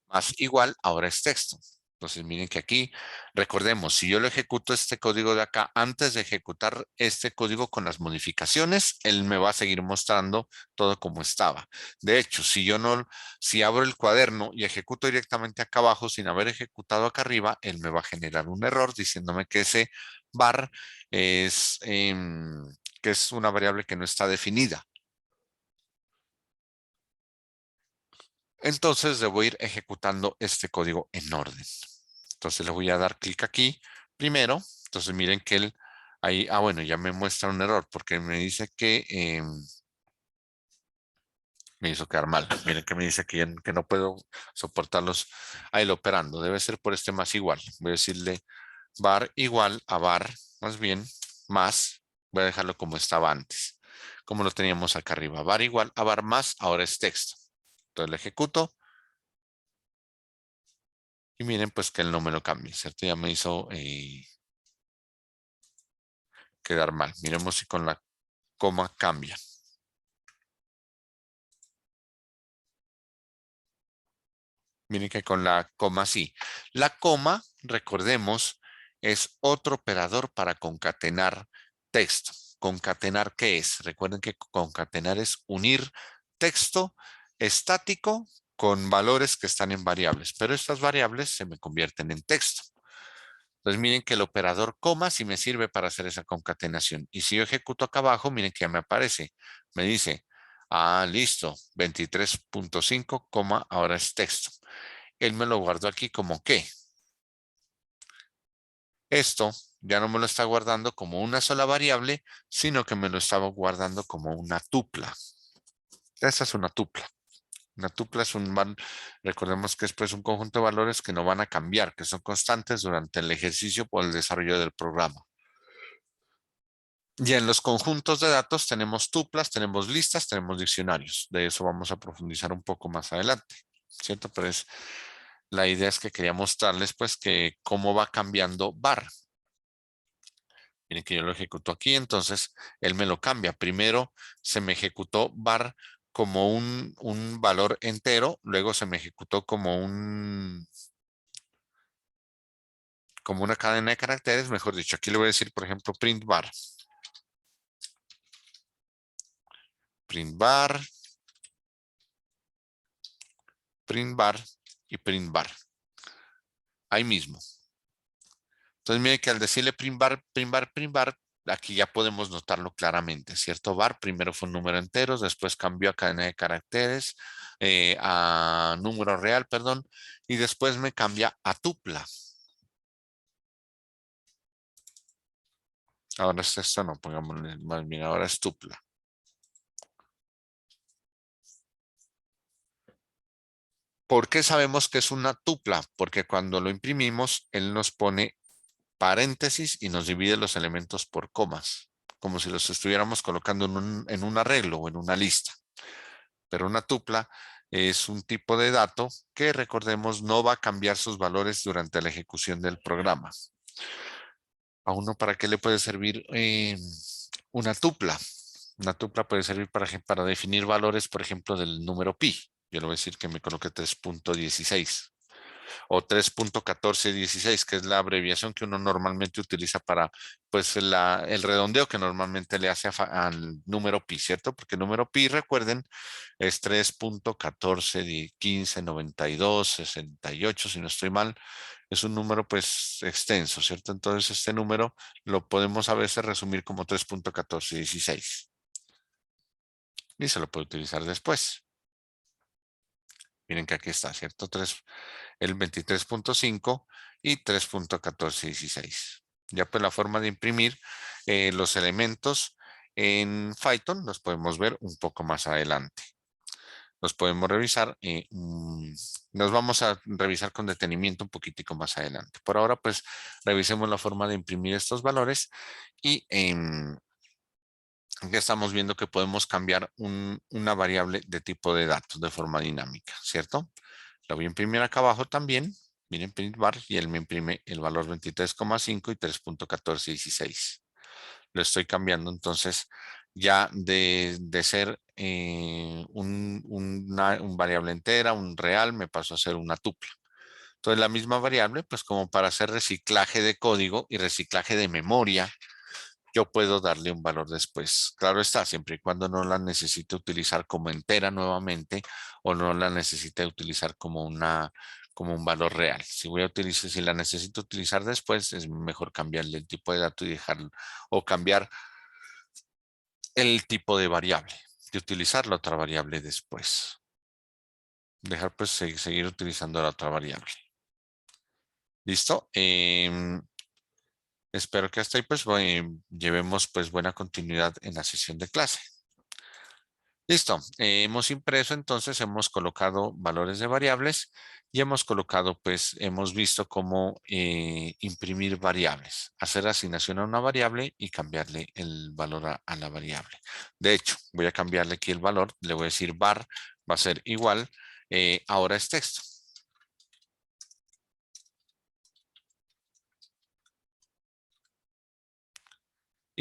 más igual, ahora es texto. Entonces miren que aquí, recordemos, si yo lo ejecuto este código de acá, antes de ejecutar este código con las modificaciones, él me va a seguir mostrando todo como estaba. De hecho, si abro el cuaderno y ejecuto directamente acá abajo sin haber ejecutado acá arriba, él me va a generar un error diciéndome que ese var que es una variable que no está definida. Entonces debo ir ejecutando este código en orden. Entonces le voy a dar clic aquí primero. Entonces miren que él ahí, bueno, ya me muestra un error porque me dice que me hizo quedar mal. Miren que me dice que no puedo soportarlos ahí lo operando. Debe ser por este más igual. Voy a decirle var igual a var, más bien, más. Voy a dejarlo como estaba antes, como lo teníamos acá arriba. Var igual a var más, ahora es texto. Entonces le ejecuto. Y miren pues que el número cambia, ¿cierto? Ya me hizo quedar mal. Miremos si con la coma cambia. Miren que con la coma sí. La coma, recordemos, es otro operador para concatenar texto. ¿Concatenar qué es? Recuerden que concatenar es unir texto estático con valores que están en variables, pero estas variables se me convierten en texto. Entonces miren que el operador coma sí me sirve para hacer esa concatenación. Y si yo ejecuto acá abajo, miren que ya me aparece. Me dice, listo, 23.5, coma, ahora es texto. Él me lo guardó aquí como que. Esto ya no me lo está guardando como una sola variable, sino que me lo estaba guardando como una tupla. Esa es una tupla. Una tupla es recordemos que es pues un conjunto de valores que no van a cambiar, que son constantes durante el ejercicio o el desarrollo del programa. Y en los conjuntos de datos tenemos tuplas, tenemos listas, tenemos diccionarios. De eso vamos a profundizar un poco más adelante, ¿cierto? Pero la idea es que quería mostrarles pues que cómo va cambiando var. Miren que yo lo ejecuto aquí, entonces él me lo cambia. Primero se me ejecutó var como un valor entero, luego se me ejecutó como una cadena de caracteres, mejor dicho. Aquí le voy a decir, por ejemplo, print var. Print var, print var y print var. Ahí mismo. Entonces, mire que al decirle print var, print var, print var, aquí ya podemos notarlo claramente, ¿cierto? Var primero fue un número entero, después cambió a cadena de caracteres, a número real, perdón, y después me cambia a tupla. Ahora es esto, no, pongámosle más bien, ahora es tupla. ¿Por qué sabemos que es una tupla? Porque cuando lo imprimimos, él nos pone paréntesis y nos divide los elementos por comas, como si los estuviéramos colocando en un arreglo o en una lista. Pero una tupla es un tipo de dato que, recordemos, no va a cambiar sus valores durante la ejecución del programa. ¿A uno para qué le puede servir una tupla? Una tupla puede servir para definir valores, por ejemplo, del número pi. Yo le voy a decir que me coloque 3.16 o 3.1416, que es la abreviación que uno normalmente utiliza para pues el redondeo que normalmente le hace al número pi, ¿cierto? Porque el número pi, recuerden, es 3.14, 15, 92, 68, si no estoy mal. Es un número pues extenso, ¿cierto? Entonces este número lo podemos a veces resumir como 3.1416 y se lo puede utilizar después. Miren que aquí está, ¿cierto? El 23.5 y 3.1416. Ya pues la forma de imprimir los elementos en Python los podemos ver un poco más adelante. Los podemos revisar. Nos vamos a revisar con detenimiento un poquitico más adelante. Por ahora, pues, revisemos la forma de imprimir estos valores y ya estamos viendo que podemos cambiar una variable de tipo de datos de forma dinámica, ¿cierto? La voy a imprimir acá abajo también. Miren, print bar y él me imprime el valor 23,5 y 3.1416. Lo estoy cambiando entonces ya de ser un variable entera, un real, me pasó a ser una tupla. Entonces la misma variable, pues como para hacer reciclaje de código y reciclaje de memoria, yo puedo darle un valor después. Claro está, siempre y cuando no la necesite utilizar como entera nuevamente o no la necesite utilizar como un valor real. Si la necesito utilizar después, es mejor cambiarle el tipo de dato y dejarlo o cambiar el tipo de variable, de utilizar la otra variable después. Dejar pues seguir utilizando la otra variable. ¿Listo? Espero que hasta ahí pues llevemos pues buena continuidad en la sesión de clase. Listo, hemos impreso entonces, hemos colocado valores de variables y hemos colocado pues, hemos visto cómo imprimir variables, hacer asignación a una variable y cambiarle el valor a la variable. De hecho, voy a cambiarle aquí el valor, le voy a decir var va a ser igual, ahora es texto.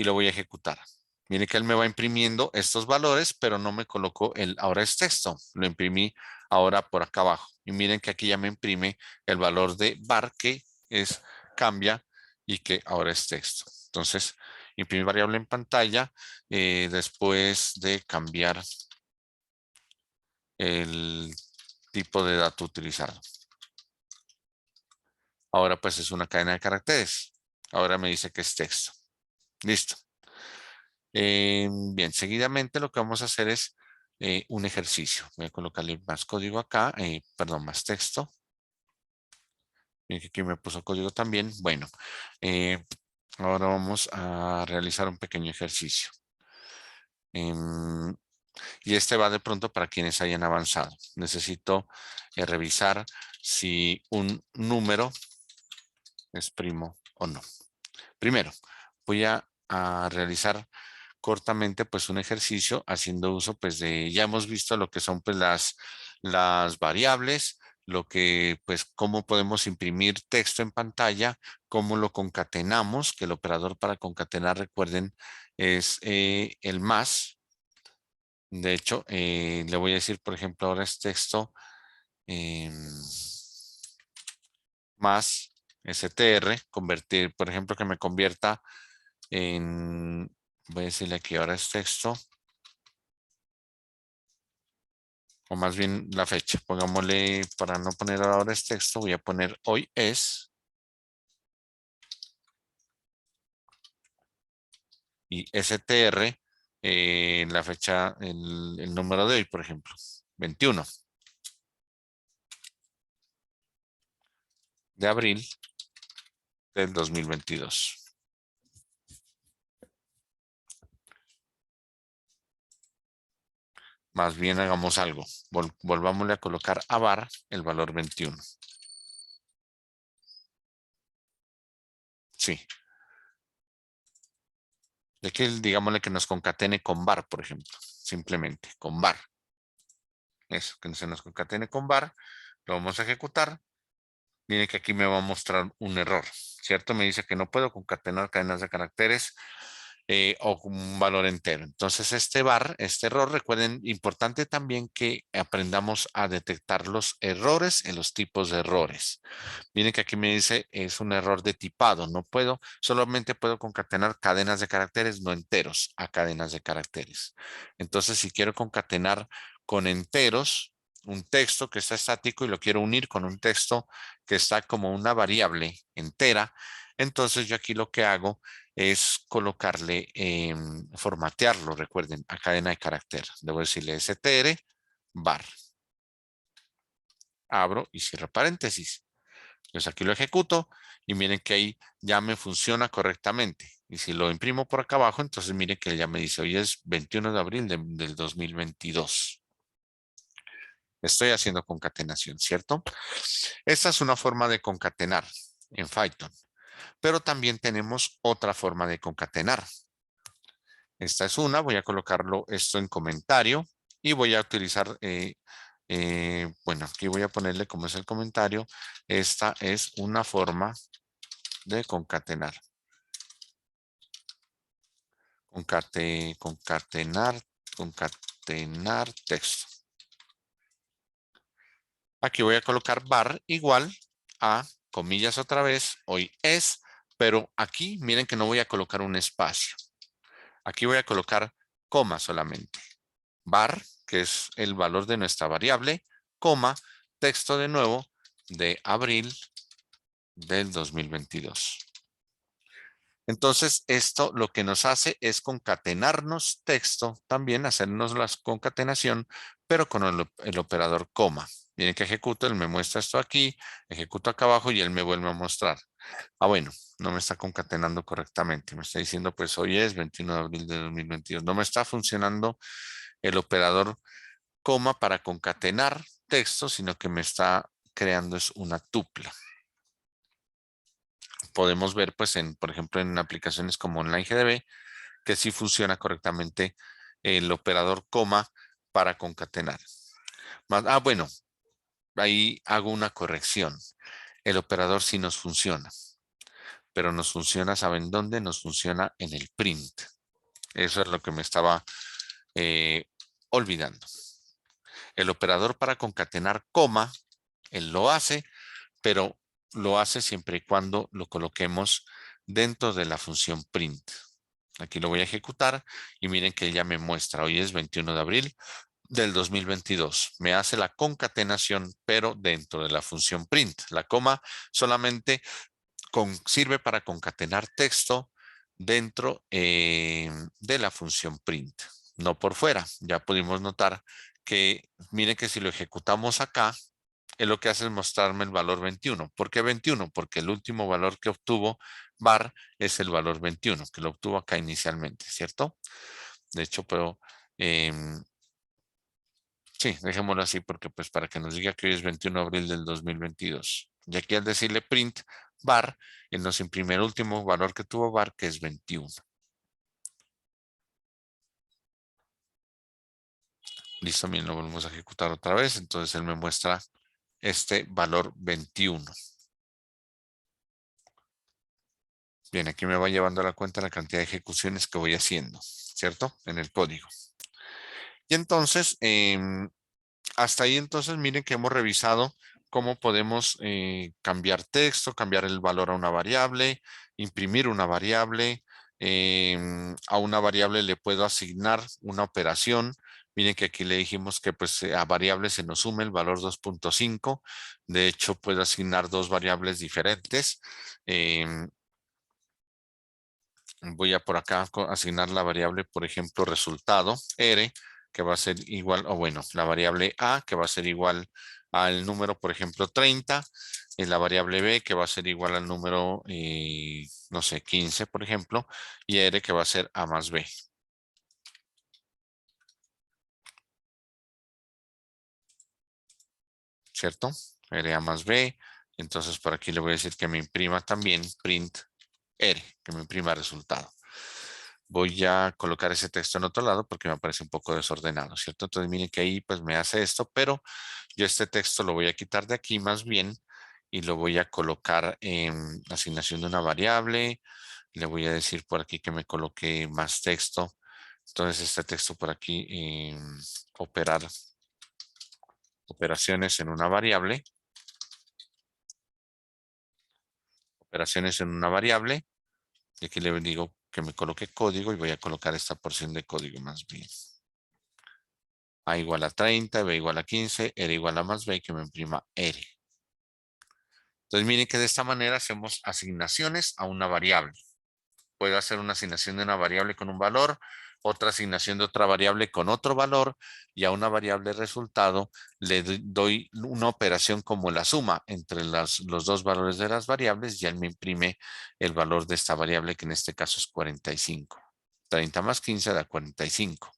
y lo voy a ejecutar. Mire que él me va imprimiendo estos valores, pero no me colocó el ahora es texto. Lo imprimí ahora por acá abajo. Y miren que aquí ya me imprime el valor de var que es cambia y que ahora es texto. Entonces, imprimir variable en pantalla después de cambiar el tipo de dato utilizado. Ahora pues es una cadena de caracteres. Ahora me dice que es texto. Listo. Bien, seguidamente lo que vamos a hacer es un ejercicio. Voy a colocarle más código acá, perdón, más texto. Miren que aquí me puso código también. Bueno, eh, ahora vamos a realizar un pequeño ejercicio. Em, y este va de pronto para quienes hayan avanzado. Necesito revisar si un número es primo o no. Primero, voy a realizar cortamente pues un ejercicio haciendo uso pues de, ya hemos visto lo que son pues las variables, lo que pues cómo podemos imprimir texto en pantalla, cómo lo concatenamos, que el operador para concatenar, recuerden, es el más. De hecho, le voy a decir, por ejemplo, ahora es texto em, más str, convertir, por ejemplo, que me convierta en, voy a decirle aquí ahora es texto, o más bien la fecha. Pongámosle, para no poner ahora es texto, voy a poner hoy es, y str, la fecha, el número de hoy, por ejemplo, 21 de abril del 2022. Más bien hagamos algo. Volvámosle a colocar a var el valor 21. Sí. De que digámosle que nos concatene con var, por ejemplo. Simplemente, con var. Eso, que se nos concatene con var. Lo vamos a ejecutar. Miren que aquí me va a mostrar un error, ¿cierto? Me dice que no puedo concatenar cadenas de caracteres o un valor entero. Entonces, este var, este error, recuerden, importante también que aprendamos a detectar los errores en los tipos de errores. Miren que aquí me dice es un error de tipado. No puedo, solamente puedo concatenar cadenas de caracteres, no enteros, a cadenas de caracteres. Entonces, si quiero concatenar con enteros, un texto que está estático y lo quiero unir con un texto que está como una variable entera, entonces yo aquí lo que hago es colocarle, formatearlo, recuerden, a cadena de carácter. Debo decirle str var. Abro y cierro paréntesis. Entonces aquí lo ejecuto y miren que ahí ya me funciona correctamente. Y si lo imprimo por acá abajo, entonces miren que ya me dice, hoy es 21 de abril del 2022. Estoy haciendo concatenación, ¿cierto? Esta es una forma de concatenar en Python, pero también tenemos otra forma de concatenar. Esta es una, voy a colocarlo esto en comentario y voy a utilizar, bueno, aquí voy a ponerle como es el comentario. Esta es una forma de concatenar. Concatenar texto. Aquí voy a colocar var igual a, comillas otra vez, hoy es, pero aquí miren que no voy a colocar un espacio. Aquí voy a colocar coma solamente. Var, que es el valor de nuestra variable, coma, texto de nuevo de abril del 2022. Entonces, esto lo que nos hace es concatenarnos texto, también hacernos la concatenación, pero con el operador coma. Miren que ejecuto, él me muestra esto aquí, ejecuto acá abajo y él me vuelve a mostrar. Ah, bueno, no me está concatenando correctamente. Me está diciendo, pues hoy es 21 de abril de 2022. No me está funcionando el operador coma para concatenar texto, sino que me está creando es una tupla. Podemos ver, pues, por ejemplo, en aplicaciones como OnlineGDB, que sí funciona correctamente el operador coma para concatenar. Bueno, ahí hago una corrección. El operador sí nos funciona. pero nos funciona, ¿saben dónde? Nos funciona en el print. Eso es lo que me estaba olvidando. El operador para concatenar coma, él lo hace, pero lo hace siempre y cuando lo coloquemos dentro de la función print. Aquí lo voy a ejecutar y miren que ya me muestra, hoy es 21 de abril del 2022. Me hace la concatenación, pero dentro de la función print. La coma solamente sirve para concatenar texto dentro de la función print, no por fuera. Ya pudimos notar que, miren que si lo ejecutamos acá, lo que hace es mostrarme el valor 21. ¿Por qué 21? Porque el último valor que obtuvo var es el valor 21, que lo obtuvo acá inicialmente, ¿cierto? De hecho, pero sí, dejémoslo así porque pues para que nos diga que hoy es 21 de abril del 2022. Y aquí al decirle print var, él nos imprime el último valor que tuvo var, que es 21. Listo, bien, lo volvemos a ejecutar otra vez. Entonces él me muestra este valor 21. Bien, aquí me va llevando a la cuenta la cantidad de ejecuciones que voy haciendo, ¿cierto? En el código. Y entonces, hasta ahí entonces miren que hemos revisado cómo podemos cambiar texto, cambiar el valor a una variable, imprimir una variable. A una variable le puedo asignar una operación. Miren que aquí le dijimos que pues a variable se nos sume el valor 2.5. De hecho, puedo asignar dos variables diferentes. Voy a por acá asignar la variable, por ejemplo, resultado R, que va a ser igual, o bueno, la variable A, que va a ser igual al número, por ejemplo, 30, y la variable B, que va a ser igual al número, no sé, 15, por ejemplo, y R, que va a ser A más B, ¿cierto? R A más B, entonces por aquí le voy a decir que me imprima también print R, que me imprima resultado. Voy a colocar ese texto en otro lado porque me parece un poco desordenado, ¿cierto? Entonces miren que ahí pues me hace esto, pero yo este texto lo voy a quitar de aquí más bien y lo voy a colocar en asignación de una variable. Le voy a decir por aquí que me coloque más texto. Entonces este texto por aquí, operar operaciones en una variable, operaciones en una variable. Y aquí le digo que me coloque código y voy a colocar esta porción de código más bien. A igual a 30, B igual a 15, R igual a más B, que me imprima R. Entonces miren que de esta manera hacemos asignaciones a una variable. Puedo hacer una asignación de una variable con un valor, otra asignación de otra variable con otro valor, y a una variable resultado le doy una operación como la suma entre los dos valores de las variables y él me imprime el valor de esta variable, que en este caso es 45. 30 más 15 da 45.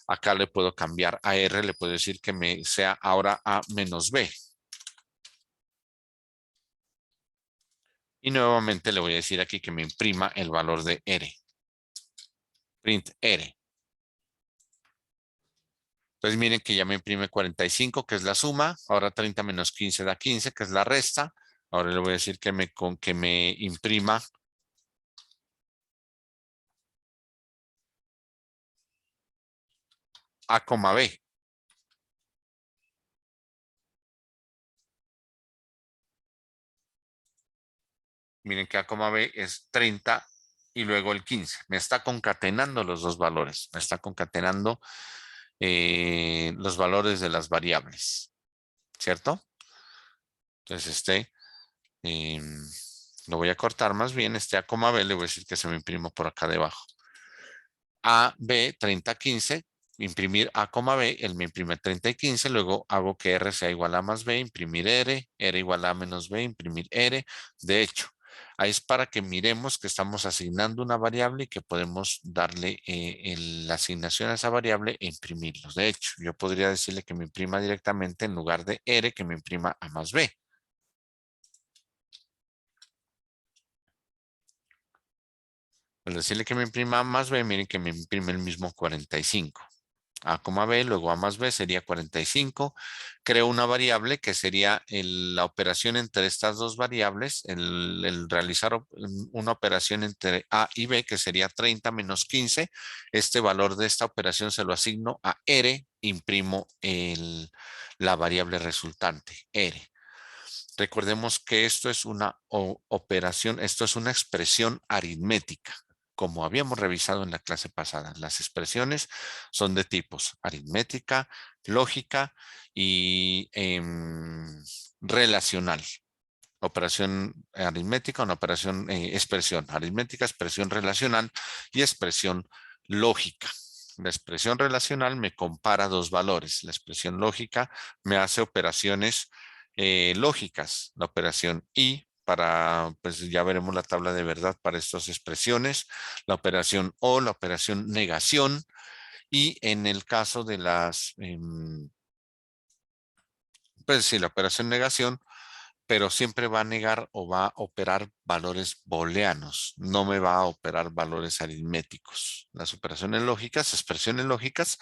Acá le puedo cambiar a R, le puedo decir que me sea ahora A menos B. Y nuevamente le voy a decir aquí que me imprima el valor de R. Print R. Entonces miren que ya me imprime 45, que es la suma. Ahora 30 menos 15 da 15, que es la resta. Ahora le voy a decir que me imprima A, B. Miren que A, B es 30 y luego el 15. Me está concatenando los dos valores. Me está concatenando los valores de las variables. ¿Cierto? Entonces lo voy a cortar más bien. Este A, B le voy a decir que se me imprima por acá debajo. A, B, 30, 15, imprimir A, B, él me imprime 30 y 15, luego hago que R sea igual a más B, imprimir R, R igual a menos B, imprimir R. De hecho, ahí es para que miremos que estamos asignando una variable y que podemos darle la asignación a esa variable e imprimirlos. De hecho, yo podría decirle que me imprima directamente en lugar de R, que me imprima A más B. Al decirle que me imprima A más B, miren que me imprime el mismo 45. A, B, luego A más B sería 45. Creo una variable que sería la operación entre estas dos variables, el realizar una operación entre A y B, que sería 30 menos 15. Este valor de esta operación se lo asigno a R, imprimo la variable resultante, R. Recordemos que esto es una operación, esto es una expresión aritmética, como habíamos revisado en la clase pasada. Las expresiones son de tipos aritmética, lógica y relacional. Operación aritmética, una operación, expresión aritmética, expresión relacional y expresión lógica. La expresión relacional me compara dos valores. La expresión lógica me hace operaciones lógicas. La operación y para, pues ya veremos la tabla de verdad para estas expresiones. La operación o, la operación negación. Y en el caso de las, pues sí, la operación negación, pero siempre va a negar o va a operar valores booleanos, no me va a operar valores aritméticos. Las operaciones lógicas, expresiones lógicas,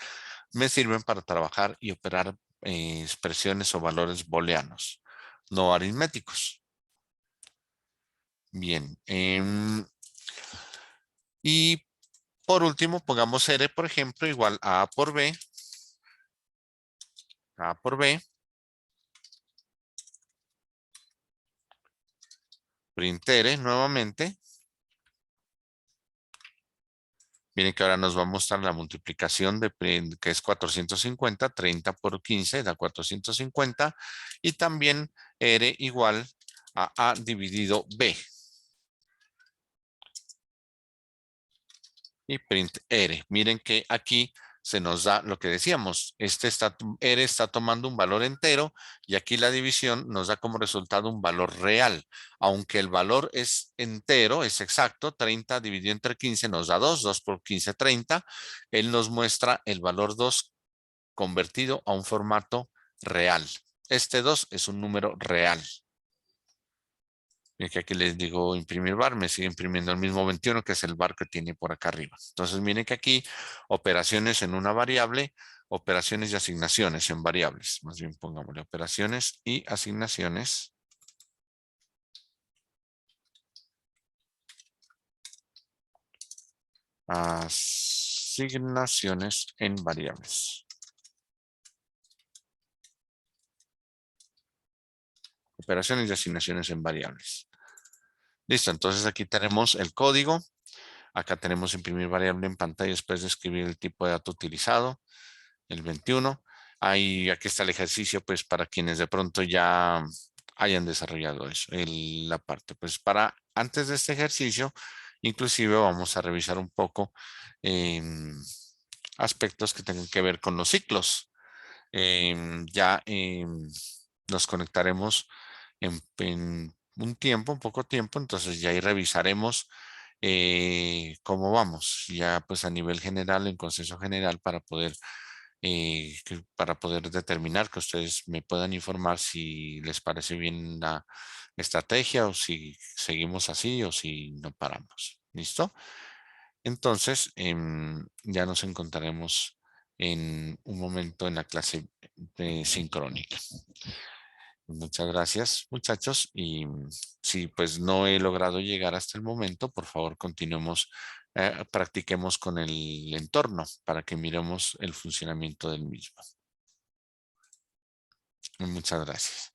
me sirven para trabajar y operar expresiones o valores booleanos, no aritméticos. Bien. Y por último, pongamos R, por ejemplo, igual a A por B. A por B. Print R nuevamente. Miren que ahora nos va a mostrar la multiplicación de que es 450, 30 por 15 da 450 y también R igual a A dividido B. Y print R. Miren que aquí se nos da lo que decíamos. R está tomando un valor entero y aquí la división nos da como resultado un valor real. Aunque el valor es entero, es exacto, 30 dividido entre 15 nos da 2, 2 por 15, 30. Él nos muestra el valor 2 convertido a un formato real. Este 2 es un número real. Miren que aquí les digo imprimir bar, me sigue imprimiendo el mismo 21 que es el bar que tiene por acá arriba. Entonces miren que aquí operaciones en una variable, operaciones y asignaciones en variables. Más bien pongámosle operaciones y asignaciones. Asignaciones en variables. Operaciones y asignaciones en variables. Listo, entonces aquí tenemos el código. Acá tenemos imprimir variable en pantalla después de escribir el tipo de dato utilizado, el 21. Ahí, aquí está el ejercicio, pues para quienes de pronto ya hayan desarrollado eso, la parte. Pues para antes de este ejercicio, inclusive vamos a revisar un poco aspectos que tengan que ver con los ciclos. Ya nos conectaremos en un tiempo, un poco tiempo, entonces ya ahí revisaremos cómo vamos, ya pues a nivel general, en consenso general, para poder determinar que ustedes me puedan informar si les parece bien la estrategia o si seguimos así o si no paramos. ¿Listo? Entonces, ya nos encontraremos en un momento en la clase sincrónica. Muchas gracias, muchachos. Y si pues no he logrado llegar hasta el momento, por favor continuemos, practiquemos con el entorno para que miremos el funcionamiento del mismo. Muchas gracias.